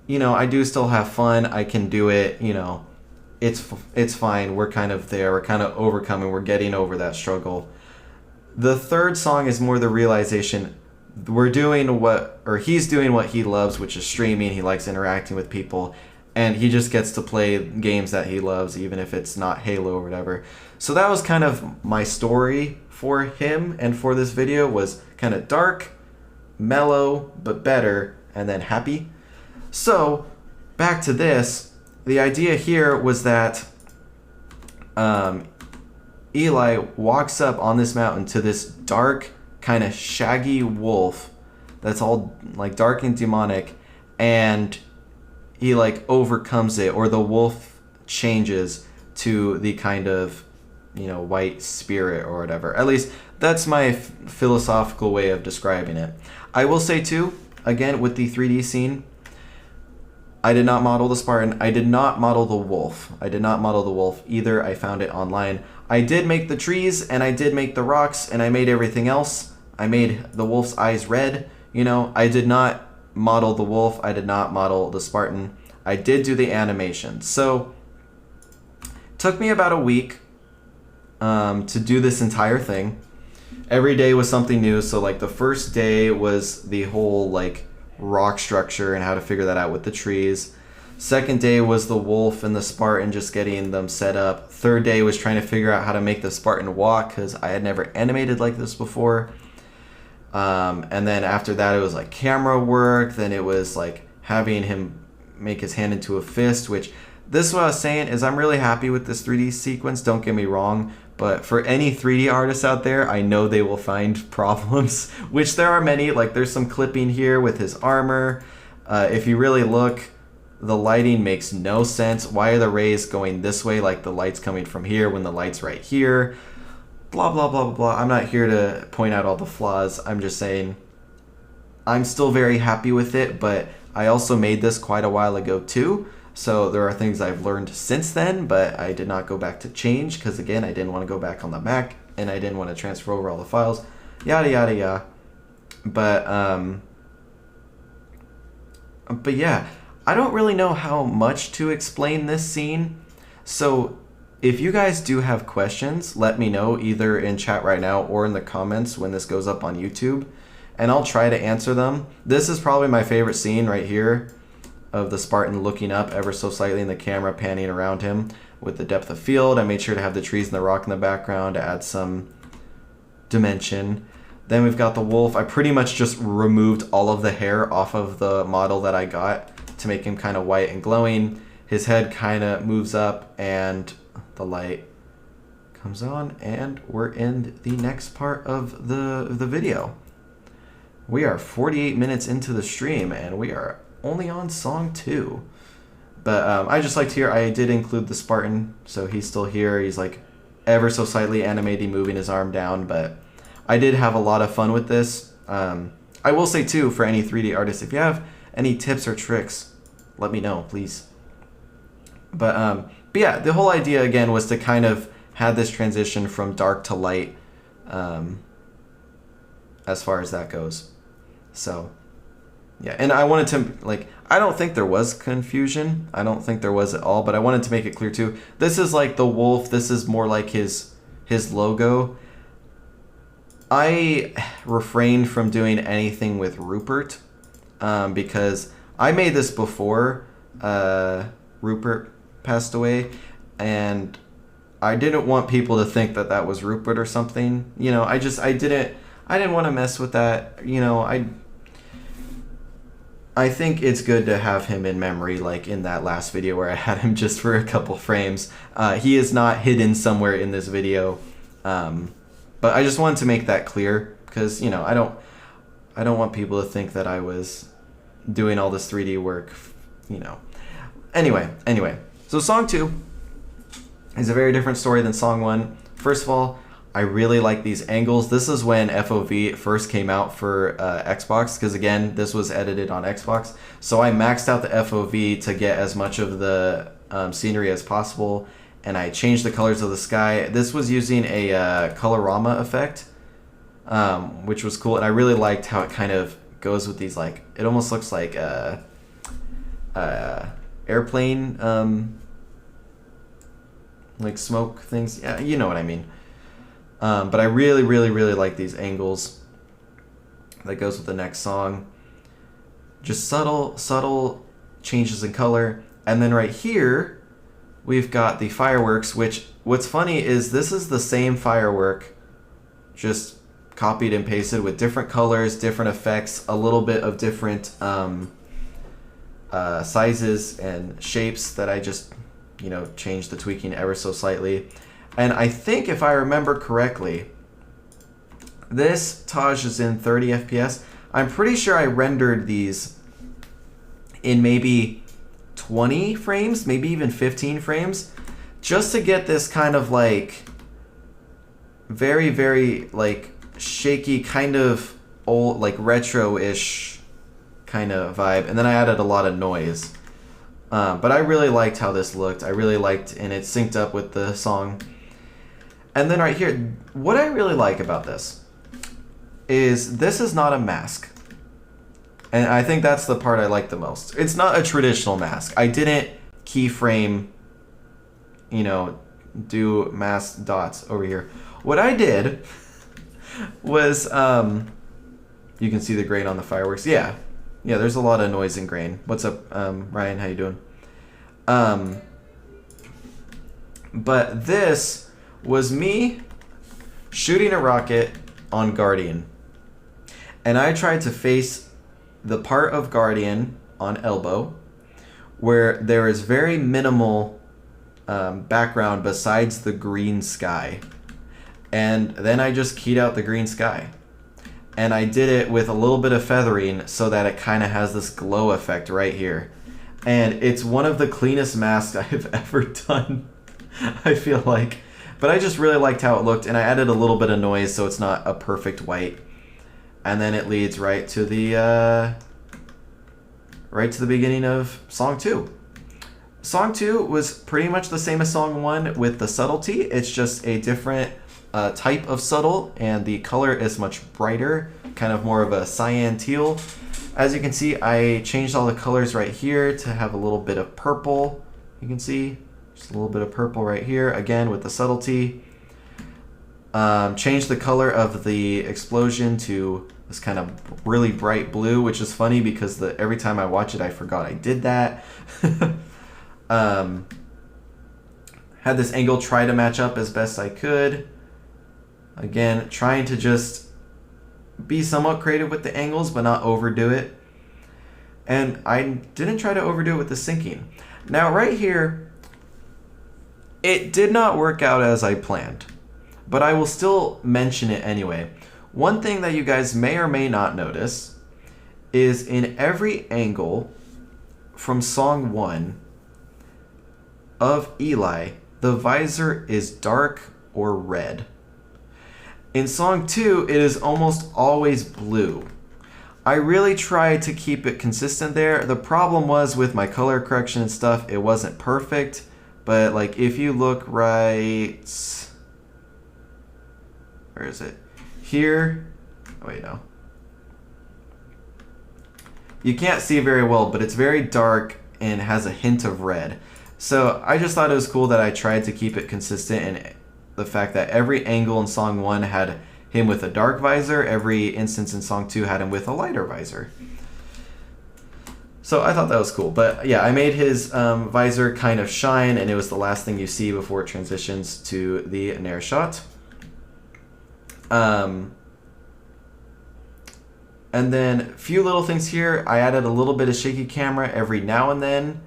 you know, I do still have fun. I can do it, you know, it's fine. We're kind of there. We're kind of overcoming. We're getting over that struggle. The third song is more the realization we're doing what, or he's doing what he loves, which is streaming. He likes interacting with people, and he just gets to play games that he loves, even if it's not Halo or whatever. So that was kind of my story for him, and for this video was kind of dark, mellow, but better, and then happy. So back to this, the idea here was that Eli walks up on this mountain to this dark, kind of shaggy wolf that's all like dark and demonic, and he like overcomes it, or the wolf changes to the kind of, you know, white spirit or whatever. At least that's my philosophical way of describing it. I will say too, again, with the 3D scene, I did not model the Spartan. I did not model the wolf. I did not model the wolf either. I found it online. I did make the trees, and I did make the rocks, and I made everything else. I made the wolf's eyes red. You know, I did not model the wolf. I did not model the Spartan. I did do the animation. So it took me about a week to do this entire thing. Every day was something new. So like the first day was the whole like rock structure and how to figure that out with the trees. Second day was the wolf and the Spartan, just getting them set up. Third day was trying to figure out how to make the Spartan walk, because I had never animated like this before. And then after that it was like camera work. Then it was like having him make his hand into a fist, which this is what I was saying is I'm really happy with this 3D sequence, don't get me wrong, but for any 3D artists out there, I know they will find problems, which there are many. Like there's some clipping here with his armor. If you really look, the lighting makes no sense. Why are the rays going this way, like the light's coming from here when the light's right here? Blah, blah, blah, blah, blah. I'm not here to point out all the flaws. I'm just saying I'm still very happy with it, but I also made this quite a while ago too. So there are things I've learned since then, but I did not go back to change because, again, I didn't want to go back on the Mac and I didn't want to transfer over all the files, yada, yada, yada. But yeah, I don't really know how much to explain this scene. So if you guys do have questions, let me know either in chat right now or in the comments when this goes up on YouTube, and I'll try to answer them. This is probably my favorite scene right here of the Spartan looking up ever so slightly in the camera, panning around him with the depth of field. I made sure to have the trees and the rock in the background to add some dimension. Then we've got the wolf. I pretty much just removed all of the hair off of the model that I got to make him kind of white and glowing. His head kind of moves up and the light comes on, and we're in the next part of the video. We are 48 minutes into the stream and we are only on song 2. But I just liked here, I did include the Spartan, so he's still here. He's like ever so slightly animated, moving his arm down, but I did have a lot of fun with this. I will say too, for any 3D artists, if you have any tips or tricks, let me know, please. But yeah, the whole idea again was to kind of have this transition from dark to light, as far as that goes. So yeah, and I wanted to, like, I don't think there was confusion. I don't think there was at all, but I wanted to make it clear too. This is like the wolf. This is more like his logo. I refrained from doing anything with Rupert because I made this before Rupert passed away, and I didn't want people to think that that was Rupert or something. You know, I didn't want to mess with that. You know, I think it's good to have him in memory, like in that last video where I had him just for a couple frames. He is not hidden somewhere in this video. But I just wanted to make that clear because, you know, I don't want people to think that I was doing all this 3D work, you know. Anyway, so song 2 is a very different story than song 1. First of all, I really like these angles. This is when FOV first came out for Xbox, because again, this was edited on Xbox. So I maxed out the FOV to get as much of the scenery as possible, and I changed the colors of the sky. This was using a colorama effect, which was cool, and I really liked how it kind of goes with these, like, it almost looks like airplane, like smoke things. Yeah, you know what I mean. But I really like these angles. That goes with the next song. Just subtle changes in color. And then right here, we've got the fireworks, which, what's funny is this is the same firework, just copied and pasted with different colors, different effects, a little bit of different sizes and shapes that I just, you know, changed the tweaking ever so slightly. And I think if I remember correctly, this Taj is in 30 FPS. I'm pretty sure I rendered these in maybe 20 frames, maybe even 15 frames, just to get this kind of like very like shaky, kind of old, like retro-ish kind of vibe. And then I added a lot of noise. But I really liked how this looked. I really liked, and it synced up with the song. And then right here, what I really like about this is not a mask. And I think that's the part I like the most. It's not a traditional mask. I didn't keyframe, you know, do mask dots over here. What I did was, you can see the grain on the fireworks. Yeah, there's a lot of noise and grain. What's up, Ryan? How you doing? But this was me shooting a rocket on Guardian. And I tried to face the part of Guardian on elbow where there is very minimal background besides the green sky. And then I just keyed out the green sky. And I did it with a little bit of feathering so that it kind of has this glow effect right here. And it's one of the cleanest masks I've ever done, I feel like. But I just really liked how it looked, and I added a little bit of noise so it's not a perfect white. And then it leads right to the beginning of song 2. Song 2 was pretty much the same as song 1 with the subtlety. It's just a different type of subtle, and the color is much brighter, kind of more of a cyan teal. As you can see, I changed all the colors right here to have a little bit of purple. You can see just a little bit of purple right here, again with the subtlety. Changed the color of the explosion to this kind of really bright blue, which is funny because every time I watch it, I forgot I did that. Had this angle try to match up as best I could. Again, trying to just be somewhat creative with the angles, but not overdo it. And I didn't try to overdo it with the syncing. Now right here, it did not work out as I planned, but I will still mention it anyway. One thing that you guys may or may not notice is in every angle from song 1 of Eli, the visor is dark or red. In song 2, it is almost always blue. I really tried to keep it consistent there. The problem was with my color correction and stuff, it wasn't perfect. But like if you look right, where is it? Here, oh wait, no. You can't see very well, but it's very dark and has a hint of red. So I just thought it was cool that I tried to keep it consistent, and the fact that every angle in song 1 had him with a dark visor, every instance in song 2 had him with a lighter visor. So I thought that was cool. But yeah, I made his visor kind of shine, and it was the last thing you see before it transitions to the Nair shot. And then a few little things here. I added a little bit of shaky camera every now and then.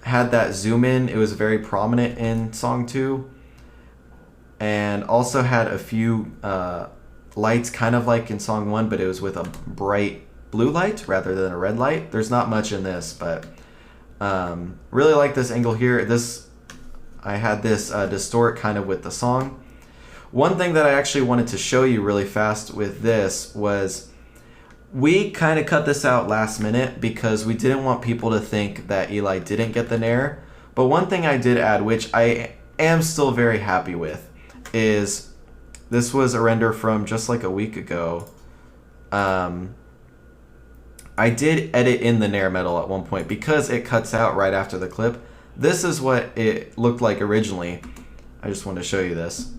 Had that zoom in. It was very prominent in song 2. And also had a few lights, kind of like in song 1, but it was with a bright blue light rather than a red light. There's not much in this, but really like this angle here. I had this distort kind of with the song. One thing that I actually wanted to show you really fast with this was we kind of cut this out last minute because we didn't want people to think that Eli didn't get the Nair. But one thing I did add, which I am still very happy with, is this was a render from just like a week ago. I did edit in the Nair metal at one point because it cuts out right after the clip. This is what it looked like originally. I just wanted to show you this.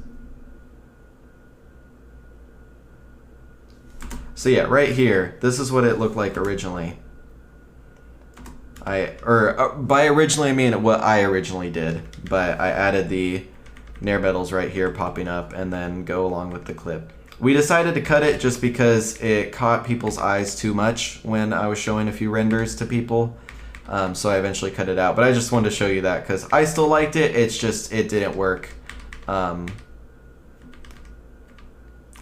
So yeah, right here, this is what it looked like originally. By originally I mean what I originally did, but I added the Nair metals right here popping up and then go along with the clip. We decided to cut it just because it caught people's eyes too much when I was showing a few renders to people. So I eventually cut it out, but I just wanted to show you that because I still liked it. It's just, it didn't work. It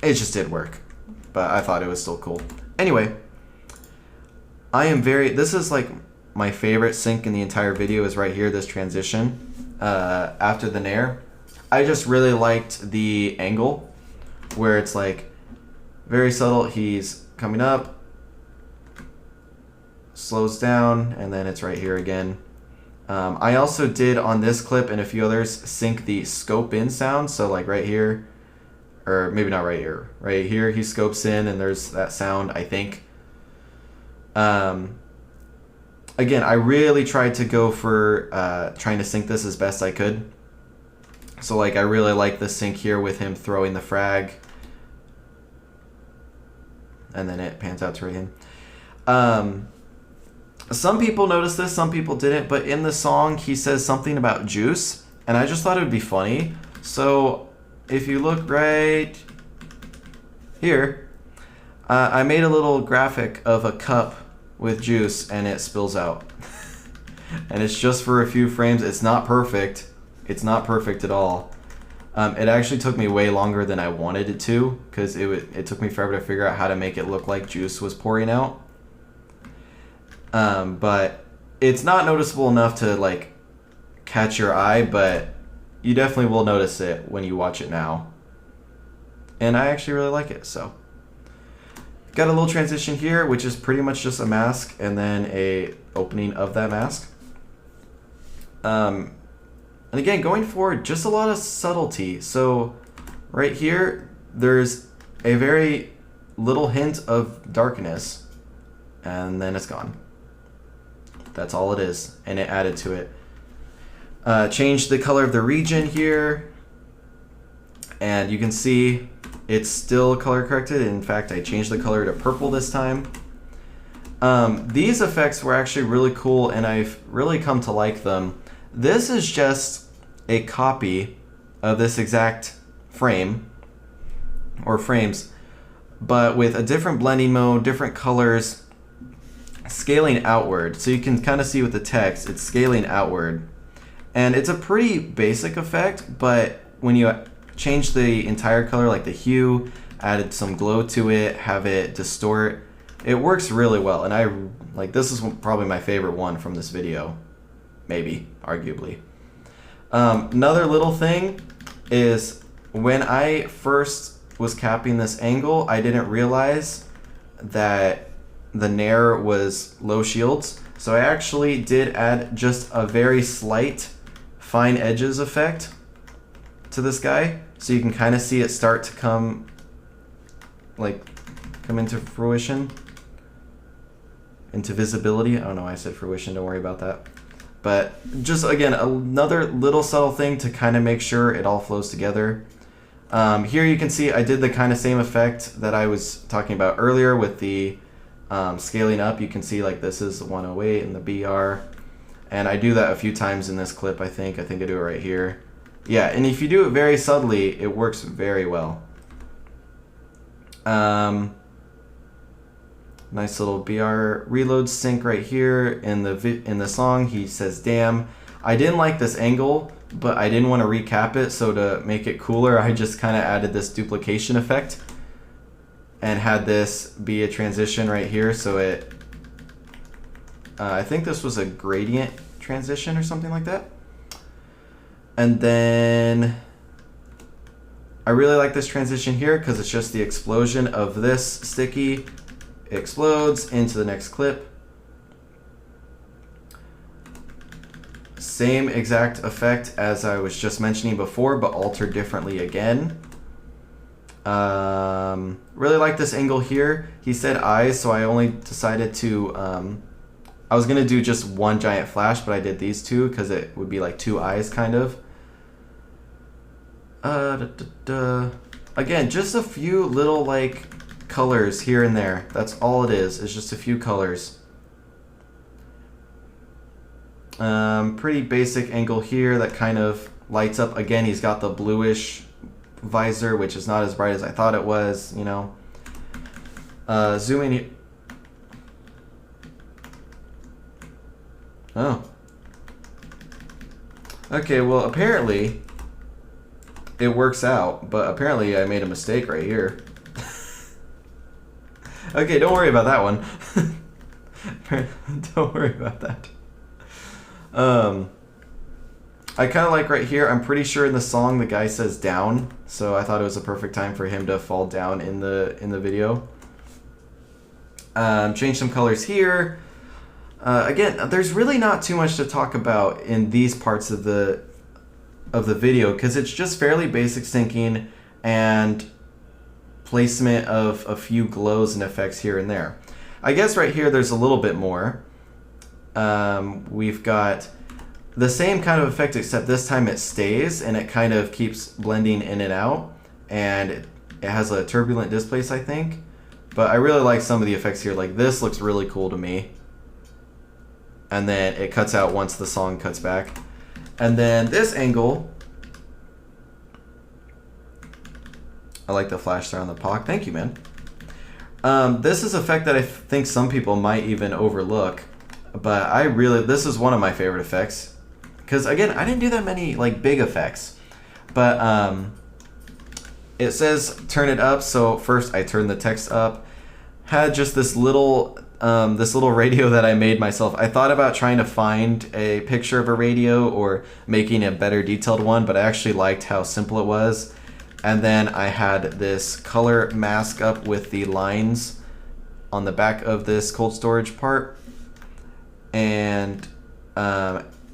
just did work, but I thought it was still cool. Anyway, this is like my favorite sync in the entire video is right here, this transition after the Nair. I just really liked the angle where it's like very subtle. He's coming up, slows down, and then it's right here again. I also did on this clip and a few others sync the scope in sound. So like right here, or maybe not right here, right here he scopes in and there's that sound, I think. Again, I really tried to go for trying to sync this as best I could. So like I really like the sync here with him throwing the frag. And then it pans out to right him. Some people noticed this, some people didn't, but in the song he says something about juice, and I just thought it would be funny. So if you look right here, I made a little graphic of a cup with juice and it spills out. And it's just for a few frames. It's not perfect. It's not perfect at all. It actually took me way longer than I wanted it to because it took me forever to figure out how to make it look like juice was pouring out. But it's not noticeable enough to like catch your eye, but you definitely will notice it when you watch it now. And I actually really like it, so. Got a little transition here, which is pretty much just a mask and then a opening of that mask. And again, going forward, just a lot of subtlety. So right here, there's a very little hint of darkness, and then it's gone. That's all it is, and it added to it. Changed the color of the region here, and you can see it's still color corrected. In fact, I changed the color to purple this time. These effects were actually really cool, and I've really come to like them. This is just a copy of this exact frame, or frames, but with a different blending mode, different colors, scaling outward. So you can kind of see with the text, it's scaling outward. And it's a pretty basic effect, but when you change the entire color, like the hue, added some glow to it, have it distort, it works really well. And this is probably my favorite one from this video, maybe, arguably. Another little thing is when I first was capping this angle, I didn't realize that the Nair was low shields. So I actually did add just a very slight fine edges effect to this guy. So you can kind of see it start to come into fruition, into visibility. I don't know why I said fruition, don't worry about that. But just again, another little subtle thing to kind of make sure it all flows together. Here you can see I did the kind of same effect that I was talking about earlier with the scaling up. You can see like this is 108 and the BR. And I do that a few times in this clip, I think. I do it right here. Yeah, and if you do it very subtly, it works very well. Nice little BR reload sync right here in the song. He says, "Damn." I didn't like this angle, but I didn't want to recap it, so to make it cooler, I just kind of added this duplication effect and had this be a transition right here. So it, I think this was a gradient transition or something like that. And then I really like this transition here because it's just the explosion of this sticky. It explodes into the next clip. Same exact effect as I was just mentioning before, but altered differently again. Really like this angle here. He said eyes, so I only decided to, I was gonna do just one giant flash, but I did these two because it would be like two eyes kind of. Again, just a few little colors here and there. That's all it is. It's just a few colors. Pretty basic angle here that kind of lights up. Again, he's got the bluish visor, which is not as bright as I thought it was, you know. Zooming. Oh. Okay, well, apparently it works out, but apparently I made a mistake right here. Okay, don't worry about that one. Don't worry about that. I kind of like right here, I'm pretty sure in the song the guy says down, so I thought it was a perfect time for him to fall down in the video. Change some colors here. Again, there's really not too much to talk about in these parts of the video because it's just fairly basic syncing and placement of a few glows and effects here and there. I guess right here there's a little bit more. We've got the same kind of effect, except this time it stays and it kind of keeps blending in and out, and it has a turbulent displace, I think. But I really like some of the effects here. Like this looks really cool to me. And then it cuts out once the song cuts back. And then this angle, I like the flash there on the POC. Thank you, man. This is an effect that I think some people might even overlook, but this is one of my favorite effects. Because again, I didn't do that many big effects, but it says turn it up. So first I turned the text up, had just this little radio that I made myself. I thought about trying to find a picture of a radio or making a better detailed one, but I actually liked how simple it was. And then I had this color mask up with the lines on the back of this cold storage part, and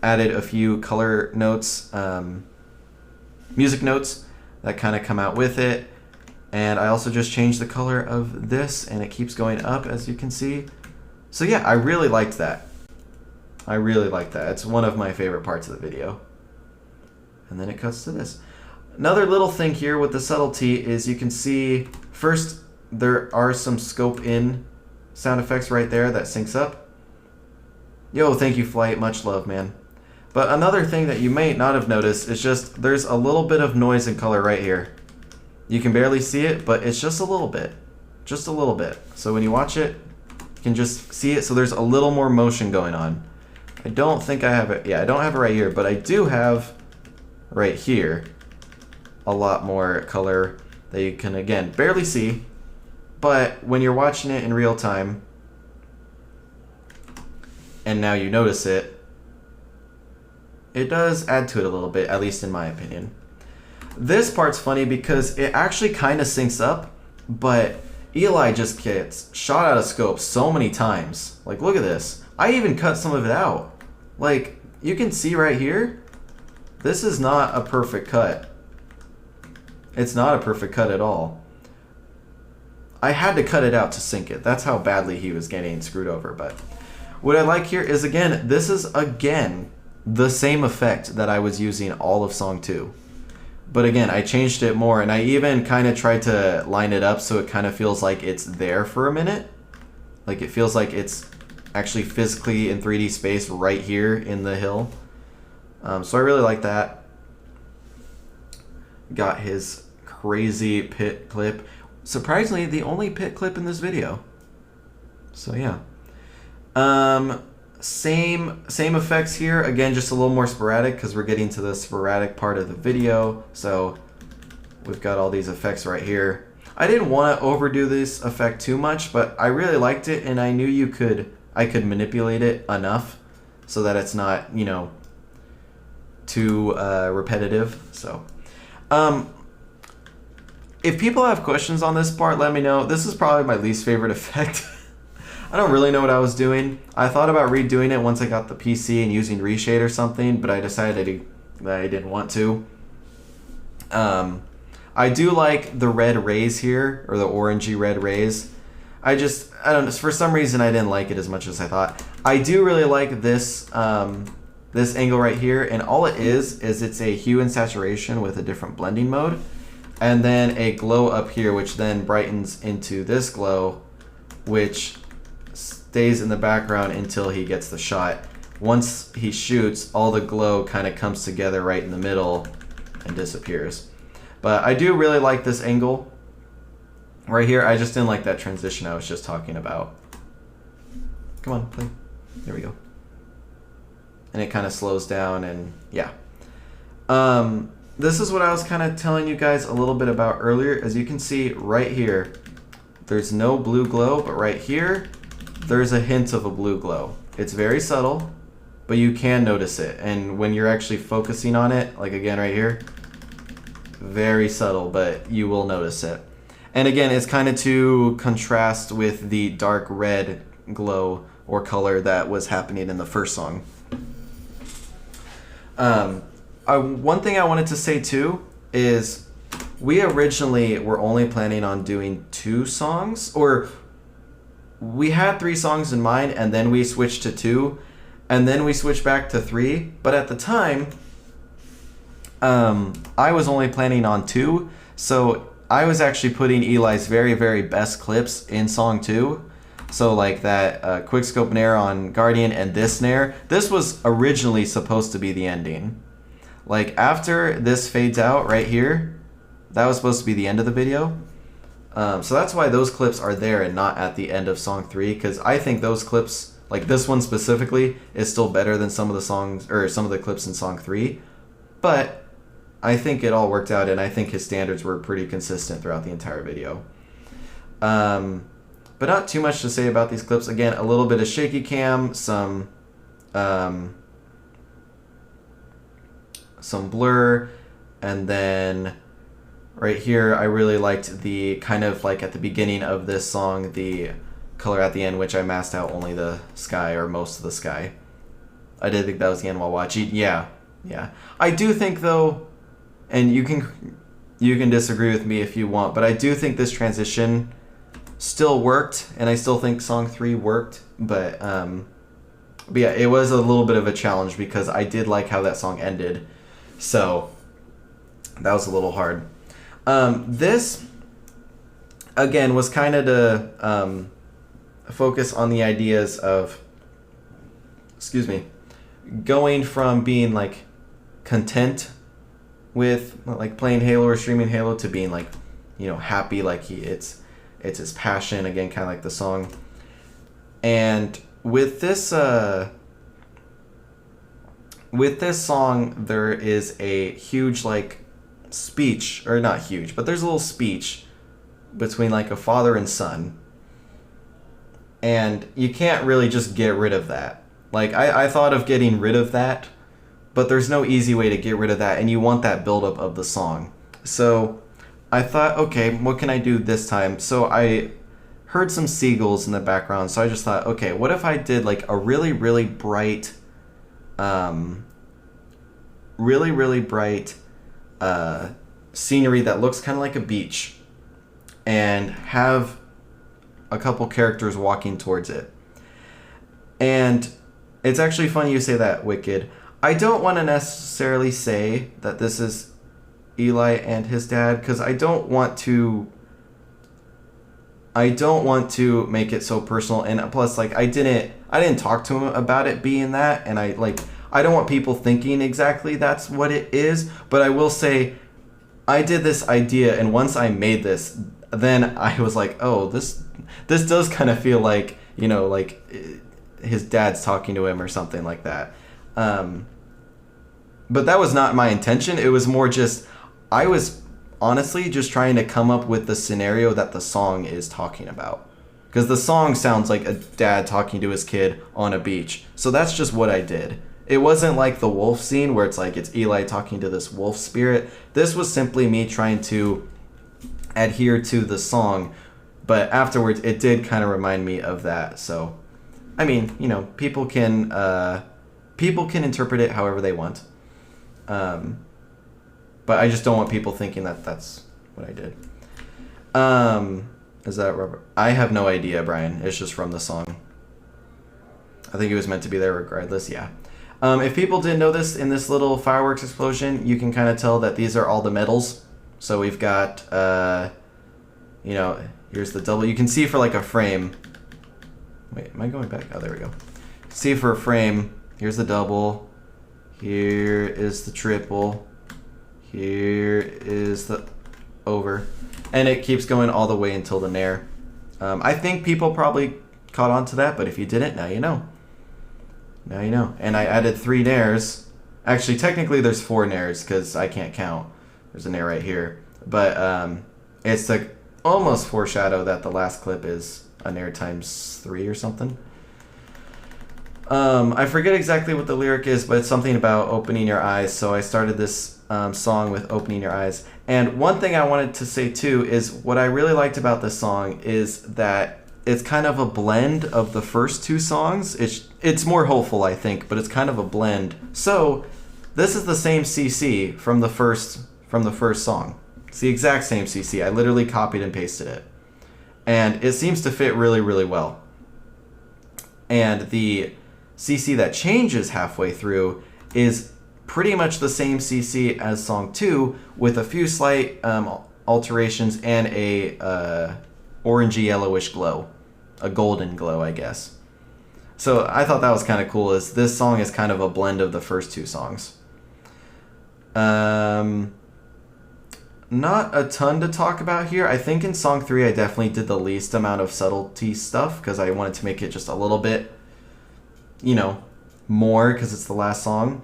added a few color notes, music notes that kind of come out with it. And I also just changed the color of this, and it keeps going up, as you can see. So yeah, I really liked that. I really liked that. It's one of my favorite parts of the video. And then it cuts to this. Another little thing here with the subtlety is you can see, first, there are some scope in sound effects right there that syncs up. Yo, thank you, Flight. Much love, man. But another thing that you may not have noticed is just there's a little bit of noise and color right here. You can barely see it, but it's just a little bit. just a little bit. So when you watch it, you can just see it. So there's a little more motion going on. I don't think I have it. Yeah, I don't have it right here, but I do have right here a lot more color that you can, again, barely see. But when you're watching it in real time, and now you notice it, it does add to it a little bit, at least in my opinion. This part's funny because it actually kind of syncs up, but Eli just gets shot out of scope so many times. Like, look at this. I even cut some of it out. Like, you can see right here, this is not a perfect cut. It's not a perfect cut at all. I had to cut it out to sync it. That's how badly he was getting screwed over. But what I like here is, again, this is, again, the same effect that I was using all of song 2. But again, I changed it more, and I even kind of tried to line it up so it kind of feels like it's there for a minute. Like, it feels like it's actually physically in 3D space right here in the hill. So I really like that. Got his crazy pit clip. Surprisingly, the only pit clip in this video. So yeah. Same effects here. Again, just a little more sporadic because we're getting to the sporadic part of the video. So we've got all these effects right here. I didn't want to overdo this effect too much, but I really liked it, and I knew I could manipulate it enough so that it's not, you know, too repetitive. So if people have questions on this part, let me know. This is probably my least favorite effect. I don't really know what I was doing. I thought about redoing it once I got the PC and using Reshade or something, but I decided that I didn't want to. I do like the red rays here, or the orangey red rays. I don't know, for some reason I didn't like it as much as I thought. I do really like this this angle right here, and all it is it's a hue and saturation with a different blending mode, and then a glow up here, which then brightens into this glow, which stays in the background until he gets the shot. Once he shoots, all the glow kind of comes together right in the middle and disappears. But I do really like this angle right here. I just didn't like that transition I was just talking about. Come on, play. There we go. And it kind of slows down, and yeah. This is what I was kind of telling you guys a little bit about earlier. As you can see right here, there's no blue glow, but right here, there's a hint of a blue glow. It's very subtle, but you can notice it. And when you're actually focusing on it, like again right here, very subtle, but you will notice it. And again, it's kind of to contrast with the dark red glow or color that was happening in the first song. One thing I wanted to say too is we originally were only planning on doing 2 songs, or we had 3 songs in mind, and then we switched to 2, and then we switched back to 3. But at the time, I was only planning on 2, so I was actually putting Eli's very, very best clips in song 2. So like that quick scope snare on Guardian and this snare. This was originally supposed to be the ending. Like after this fades out right here, that was supposed to be the end of the video. So that's why those clips are there and not at the end of song 3, because I think those clips, like this one specifically, is still better than some of the songs or some of the clips in song 3. But I think it all worked out, and I think his standards were pretty consistent throughout the entire video. But not too much to say about these clips. Again, a little bit of shaky cam, some blur, and then right here, I really liked the kind of like at the beginning of this song, the color at the end, which I masked out only the sky or most of the sky. I did think that was the end while watching. Yeah. I do think though, and you can disagree with me if you want, but I do think this transition still worked, and I still think song 3 worked. But yeah, it was a little bit of a challenge because I did like how that song ended, so that was a little hard. This, again, was kind of to focus on the ideas of, going from being like content with like playing Halo or streaming Halo to being like, you know, happy, like it's It's his passion, again, kind of like the song. And with this song, there is a huge, like, speech, or not huge, but there's a little speech between, like, a father and son. And you can't really just get rid of that. Like, I thought of getting rid of that, but there's no easy way to get rid of that, and you want that buildup of the song. So I thought, okay, what can I do this time? So I heard some seagulls in the background, so I just thought, okay, what if I did like a really, really bright, scenery that looks kind of like a beach, and have a couple characters walking towards it. And it's actually funny you say that, Wicked. I don't want to necessarily say that this is Eli and his dad, because I don't want to make it so personal, and plus, like, I didn't talk to him about it being that, and I don't want people thinking exactly that's what it is. But I will say, I did this idea, and once I made this, then I was like, oh, this does kind of feel like, you know, like his dad's talking to him or something like that. But that was not my intention. It was more just, I was honestly just trying to come up with the scenario that the song is talking about. Because the song sounds like a dad talking to his kid on a beach. So that's just what I did. It wasn't like the wolf scene where it's like it's Eli talking to this wolf spirit. This was simply me trying to adhere to the song. But afterwards, it did kind of remind me of that. So, I mean, you know, people can interpret it however they want. But I just don't want people thinking that that's what I did. Is that Robert? I have no idea, Brian. It's just from the song. I think it was meant to be there regardless, yeah. If people didn't know this, in this little fireworks explosion, you can kind of tell that these are all the medals. So we've got, you know, here's the double. You can see for like a frame. Wait, am I going back? Oh, there we go. See for a frame, here's the double. Here is the triple. Here is the over. And it keeps going all the way until the nair. I think people probably caught on to that, but if you didn't, now you know. Now you know. And I added 3 nairs. Actually, technically there's 4 nairs because I can't count. There's a nair right here. But it's to almost foreshadow that the last clip is a nair times 3 or something. I forget exactly what the lyric is, but it's something about opening your eyes. So I started this song with opening your eyes. And one thing I wanted to say too is what I really liked about this song is that it's kind of a blend of the first 2 songs. It's more hopeful, I think, but it's kind of a blend. So this is the same CC from the first song. It's the exact same CC. I literally copied and pasted it. And it seems to fit really, really well. And the CC that changes halfway through is pretty much the same CC as song 2 with a few slight alterations and a orangey yellowish glow, a golden glow, I guess. So I thought that was kind of cool, is this song is kind of a blend of the first 2 songs. Not a ton to talk about here. I think in song 3 I definitely did the least amount of subtlety stuff because I wanted to make it just a little bit, you know, more because it's the last song.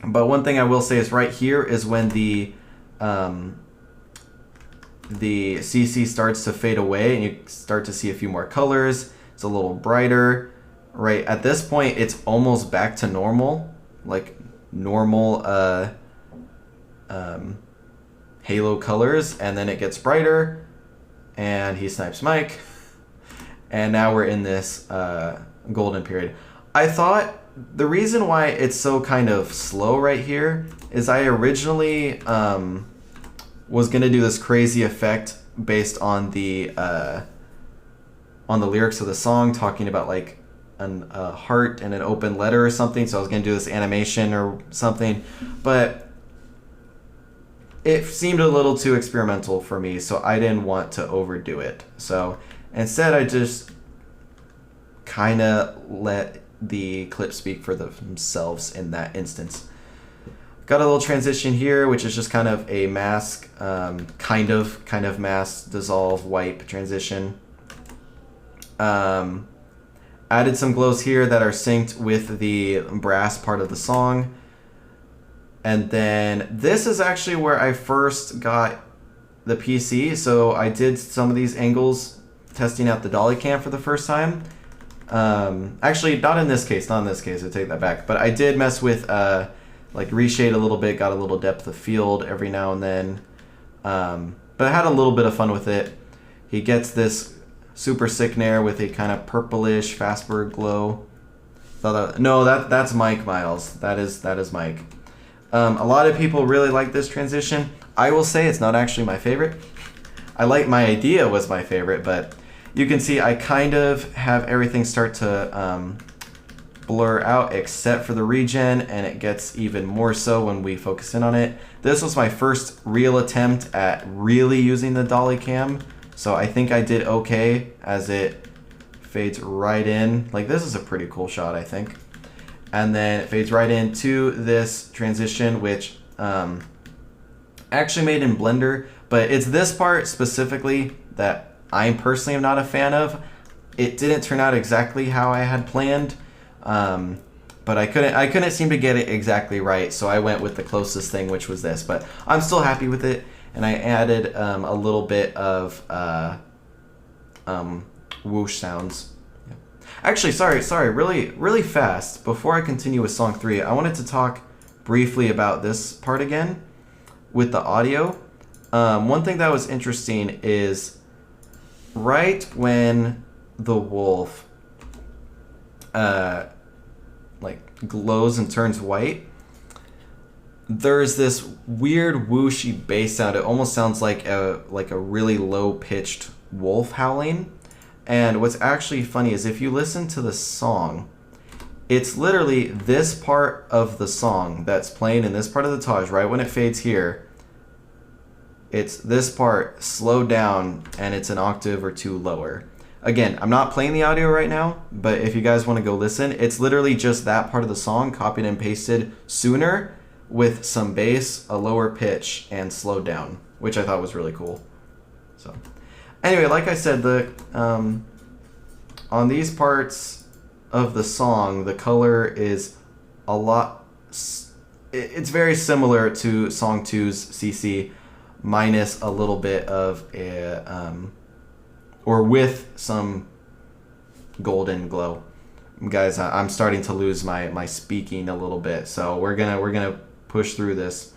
But one thing I will say is right here is when the CC starts to fade away and you start to see a few more colors. It's a little brighter. Right at this point, it's almost back to normal, like normal halo colors, and then it gets brighter, and he snipes Mike, and now we're in this golden period. I thought the reason why it's so kind of slow right here is I originally was gonna do this crazy effect based on the lyrics of the song, talking about like a heart and an open letter or something. So I was gonna do this animation or something, but it seemed a little too experimental for me, so I didn't want to overdo it. So instead, I just kind of let the clips speak for themselves in that instance. Got a little transition here, which is just kind of a mask, kind of mask, dissolve, wipe transition. Added some glows here that are synced with the brass part of the song. And then this is actually where I first got the PC. So I did some of these angles testing out the dolly cam for the first time. Actually, not in this case, I take that back. But I did mess with like reshade a little bit, got a little depth of field every now and then. But I had a little bit of fun with it. He gets this super sick nair with a kind of purplish Fastberg glow. No, that's Mike Miles. That is Mike. A lot of people really like this transition. I will say it's not actually my favorite. My idea was my favorite, but you can see I kind of have everything start to blur out except for the regen, and it gets even more so when we focus in on it. This was my first real attempt at really using the dolly cam, so I think I did okay as it fades right in. Like, this is a pretty cool shot, I think. And then it fades right into this transition, which actually made in Blender, but it's this part specifically that I personally am not a fan of. It didn't turn out exactly how I had planned, but I couldn't seem to get it exactly right, so I went with the closest thing, which was this. But I'm still happy with it, and I added a little bit of whoosh sounds. Actually, sorry, really fast, before I continue with song 3, I wanted to talk briefly about this part again with the audio. One thing that was interesting is right when the wolf like glows and turns white, there's this weird whooshy bass sound. It almost sounds like a really low pitched wolf howling. And what's actually funny is if you listen to the song, it's literally this part of the song that's playing in this part of the Taj, right when it fades here. It's this part slowed down, and it's an octave or two lower. Again, I'm not playing the audio right now, but if you guys want to go listen, it's literally just that part of the song copied and pasted sooner with some bass, a lower pitch, and slowed down, which I thought was really cool. So anyway, like I said, on these parts of the song, the color is a lot. It's very similar to song 2's CC, minus a little bit of or with some golden glow. Guys, I'm starting to lose my speaking a little bit, so we're gonna push through this.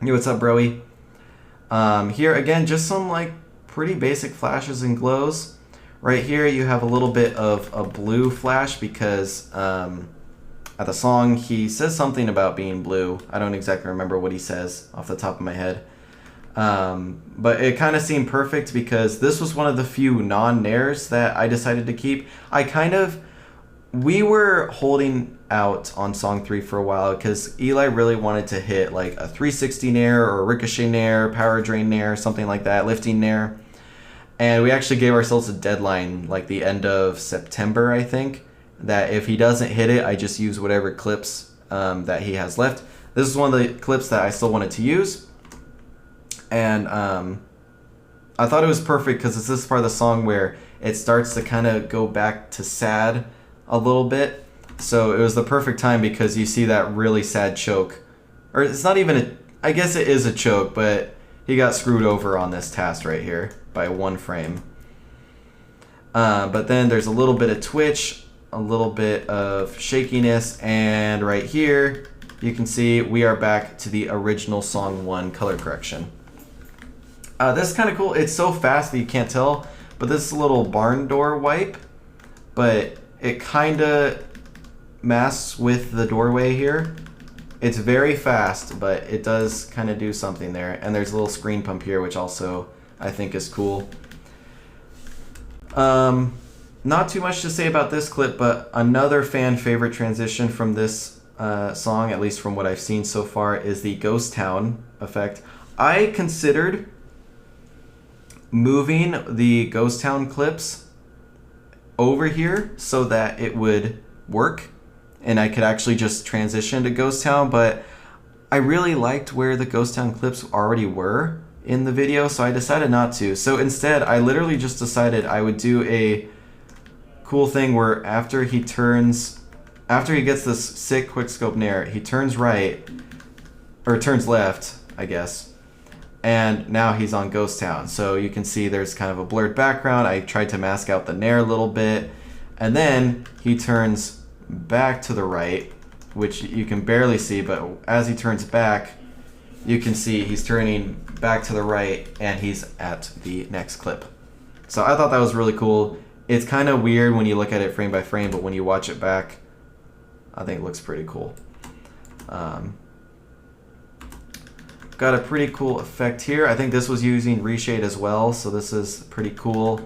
Hey, what's up, broy? Here again, just some like pretty basic flashes and glows. Right here, you have a little bit of a blue flash because at the song he says something about being blue. I don't exactly remember what he says off the top of my head. But it kind of seemed perfect because this was one of the few non-nairs that I decided to keep. We were holding out on song 3 for a while because Eli really wanted to hit like a 360 nair or a ricochet nair, power drain nair, something like that, lifting nair. And we actually gave ourselves a deadline, like the end of September, I think, that if he doesn't hit it, I just use whatever clips that he has left. This is one of the clips that I still wanted to use. And I thought it was perfect because it's this part of the song where it starts to kind of go back to sad a little bit. So it was the perfect time because you see that really sad choke. Or it's not even I guess it is a choke, but he got screwed over on this task right here by one frame. But then there's a little bit of twitch, a little bit of shakiness, and right here you can see we are back to the original song 1 color correction. This is kind of cool. It's so fast that you can't tell, but this is a little barn door wipe, but it kind of masks with the doorway here. It's very fast, but it does kind of do something there. And there's a little screen pump here, which also I think is cool. Not too much to say about this clip, but another fan favorite transition from this song, at least from what I've seen so far, is the Ghost Town effect. I considered moving the Ghost Town clips over here so that it would work and I could actually just transition to Ghost Town, but I really liked where the ghost town clips already were in the video, so I decided not to. So instead, I literally just decided I would do a cool thing where after he gets this sick quickscope nair, he turns right, or turns left, I guess, and now he's on Ghost Town. So you can see there's kind of a blurred background. I tried to mask out the nair a little bit, and then he turns back to the right, which you can barely see, but as he turns back, you can see he's turning back to the right, and he's at the next clip. So I thought that was really cool. It's kind of weird when you look at it frame by frame, but when you watch it back, I think it looks pretty cool. Got a pretty cool effect here. I think this was using reshade as well, so this is pretty cool.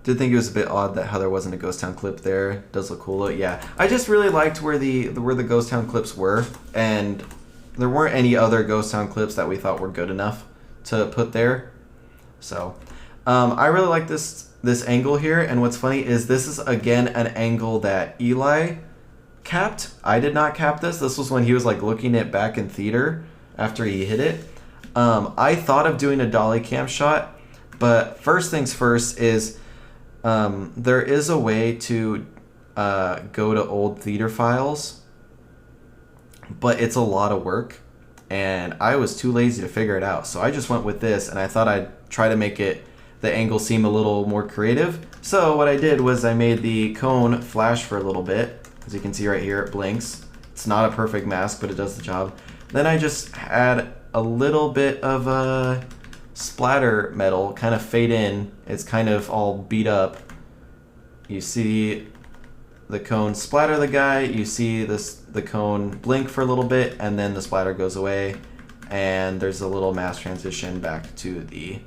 Did think it was a bit odd that how there wasn't a Ghost Town clip there. Does look cool though. Yeah, I just really liked where the Ghost Town clips were, and there weren't any other Ghost Town clips that we thought were good enough to put there. So I really like this angle here, and what's funny is this is again an angle that Eli capped. I did not cap this. This was when he was like looking it back in theater after he hit it. I thought of doing a dolly cam shot, but first things first is there is a way to go to old theater files, but it's a lot of work, and I was too lazy to figure it out. So I just went with this, and I thought I'd try to make the angle seem a little more creative. So what I did was I made the cone flash for a little bit. As you can see right here, it blinks. It's not a perfect mask, but it does the job. Then I just add a little bit of splatter metal, kind of fade in. It's kind of all beat up. You see the cone splatter the guy, you see the cone blink for a little bit, and then the splatter goes away, and there's a little mask transition back to the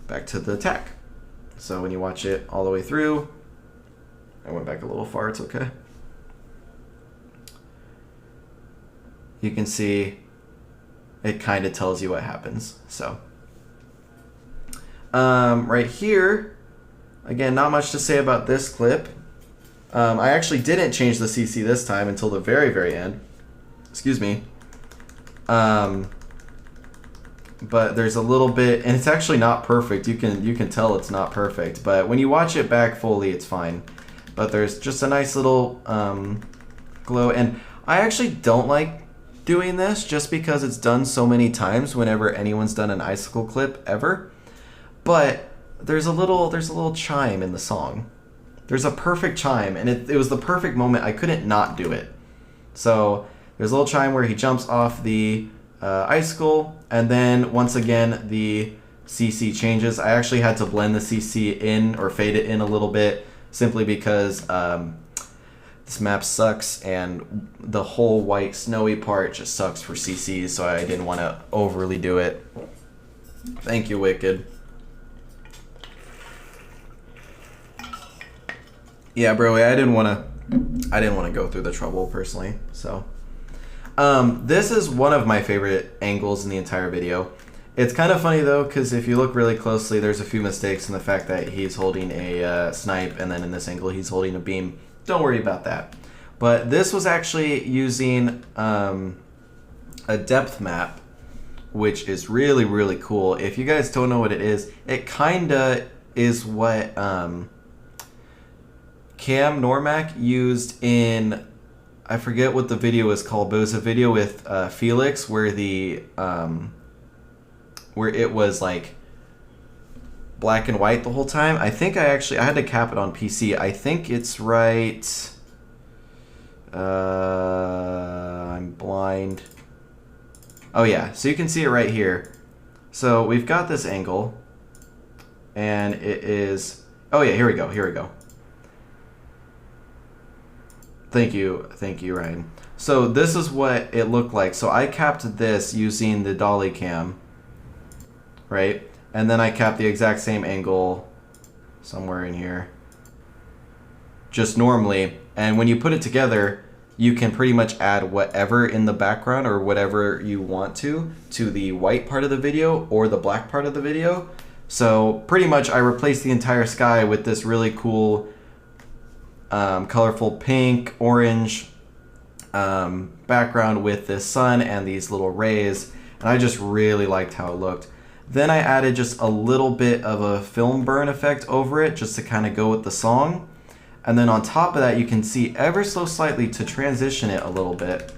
attack. So when you watch it all the way through, I went back a little far, it's okay. You can see it kind of tells you what happens. So right here, again, not much to say about this clip. I actually didn't change the CC this time until the very, very end. Excuse me. But there's a little bit, and it's actually not perfect. You can tell it's not perfect, but when you watch it back fully, it's fine. But there's just a nice little glow, and I actually don't like doing this just because it's done so many times whenever anyone's done an icicle clip ever. But there's a little chime in the song. There's a perfect chime, and it was the perfect moment. I couldn't not do it. So there's a little chime where he jumps off the icicle, and then once again the CC changes. I actually had to blend the CC in or fade it in a little bit simply because this map sucks, and the whole white snowy part just sucks for CCs, so I didn't want to overly do it. Thank you, Wicked. Yeah, bro, I didn't want to go through the trouble personally. So this is one of my favorite angles in the entire video. It's kind of funny though, because if you look really closely, there's a few mistakes in the fact that he's holding a snipe, and then in this angle he's holding a beam. Don't worry about that. But this was actually using a depth map, which is really, really cool. If you guys don't know what it is, it kinda is what Cam Normack used in, I forget what the video is called, but it was a video with Felix where the where it was like black and white the whole time. I think I had to cap it on PC. I think it's right. I'm blind. Oh yeah, so you can see it right here. So we've got this angle, and it is, oh yeah, here we go. Thank you, Ryan. So this is what it looked like. So I capped this using the dolly cam, right? And then I capped the exact same angle somewhere in here, just normally. And when you put it together, you can pretty much add whatever in the background or whatever you want to the white part of the video or the black part of the video. So pretty much I replaced the entire sky with this really cool colorful pink, orange background with this sun and these little rays, and I just really liked how it looked. Then I added just a little bit of a film burn effect over it just to kind of go with the song. And then on top of that, you can see ever so slightly to transition it a little bit.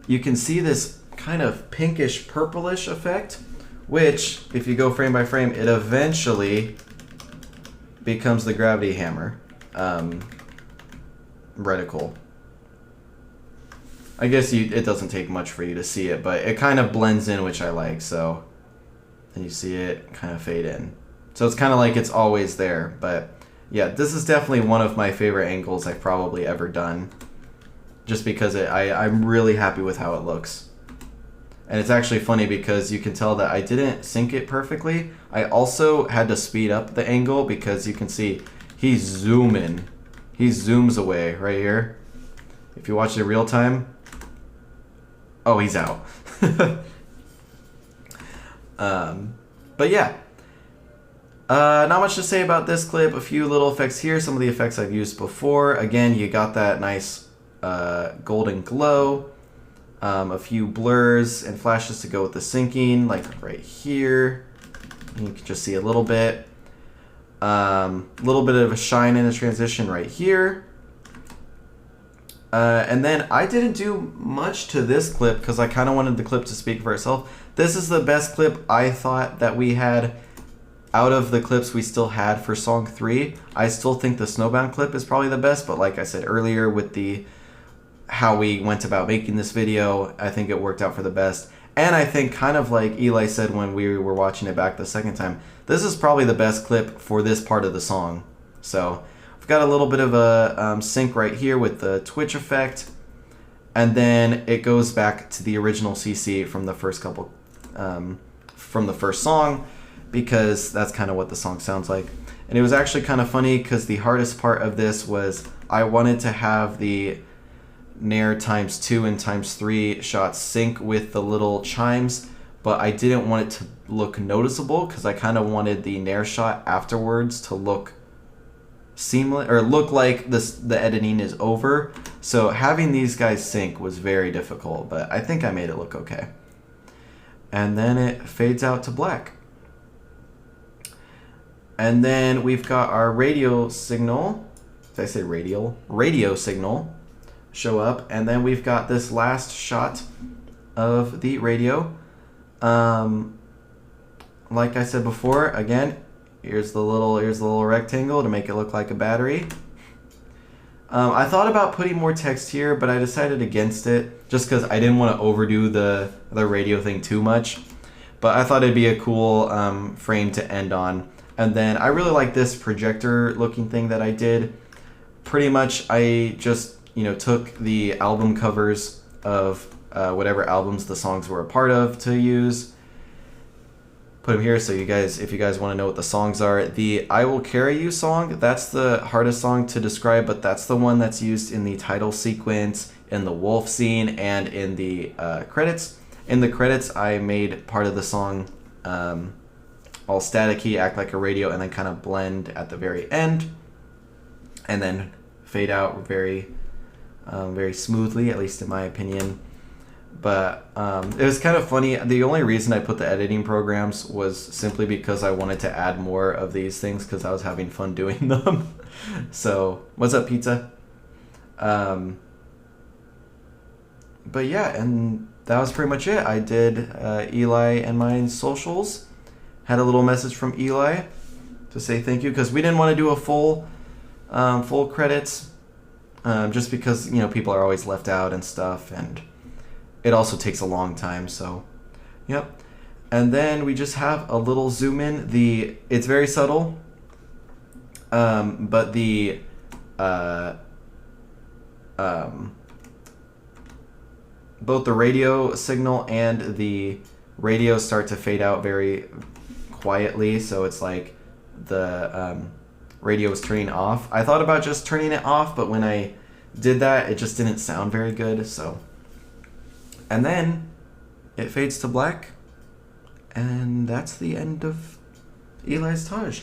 You can see this kind of pinkish purplish effect, which if you go frame by frame, it eventually becomes the gravity hammer reticle. I guess it doesn't take much for you to see it, but it kind of blends in, which I like. So then you see it kind of fade in. So it's kind of like it's always there. But yeah, this is definitely one of my favorite angles I've probably ever done. Just because I'm really happy with how it looks. And it's actually funny because you can tell that I didn't sync it perfectly. I also had to speed up the angle because you can see he's zooming. He zooms away right here. If you watch it in real time, oh, he's out. But yeah, not much to say about this clip. A few little effects here. Some of the effects I've used before. Again, you got that nice golden glow. A few blurs and flashes to go with the syncing, like right here. You can just see a little bit. Little bit of a shine in the transition right here. And then I didn't do much to this clip because I kind of wanted the clip to speak for itself. This is the best clip I thought that we had out of the clips we still had for song 3. I still think the Snowbound clip is probably the best, but like I said earlier with how we went about making this video, I think it worked out for the best. And I think, kind of like Eli said when we were watching it back the second time, this is probably the best clip for this part of the song. So we've got a little bit of a sync right here with the twitch effect, and then it goes back to the original CC from the first couple, from the first song, because that's kind of what the song sounds like. And it was actually kind of funny because the hardest part of this was I wanted to have the Nair ×2 and ×3 shots sync with the little chimes, but I didn't want it to look noticeable because I kind of wanted the Nair shot afterwards to look seamless, or look like the editing is over. So having these guys sync was very difficult, but I think I made it look okay. And then it fades out to black. And then we've got our radio signal. Did I say radial? Radio signal show up, and then we've got this last shot of the radio. Like I said before, again, here's the little rectangle to make it look like a battery. I thought about putting more text here, but I decided against it just because I didn't want to overdo the radio thing too much. But I thought it'd be a cool frame to end on. And then I really like this projector looking thing that I did. Pretty much I just took the album covers of whatever albums the songs were a part of to use. Put them here so you guys, if you guys want to know what the songs are. The I Will Carry You song, that's the hardest song to describe, but that's the one that's used in the title sequence, in the wolf scene, and in the credits. In the credits, I made part of the song all staticky, act like a radio, and then kind of blend at the very end, and then fade out very smoothly, at least in my opinion. But it was kind of funny. The only reason I put the editing programs was simply because I wanted to add more of these things because I was having fun doing them. So, what's up, pizza? But yeah, and that was pretty much it. I did Eli and my socials. Had a little message from Eli to say thank you because we didn't want to do a full credits. Just because people are always left out and stuff, and it also takes a long time. So, yep. And then we just have a little zoom in. It's very subtle, but the both the radio signal and the radio start to fade out very quietly. So it's like the radio is turning off. I thought about just turning it off, but when I did that, it just didn't sound very good. So, and then it fades to black, and that's the end of Eli's Taj.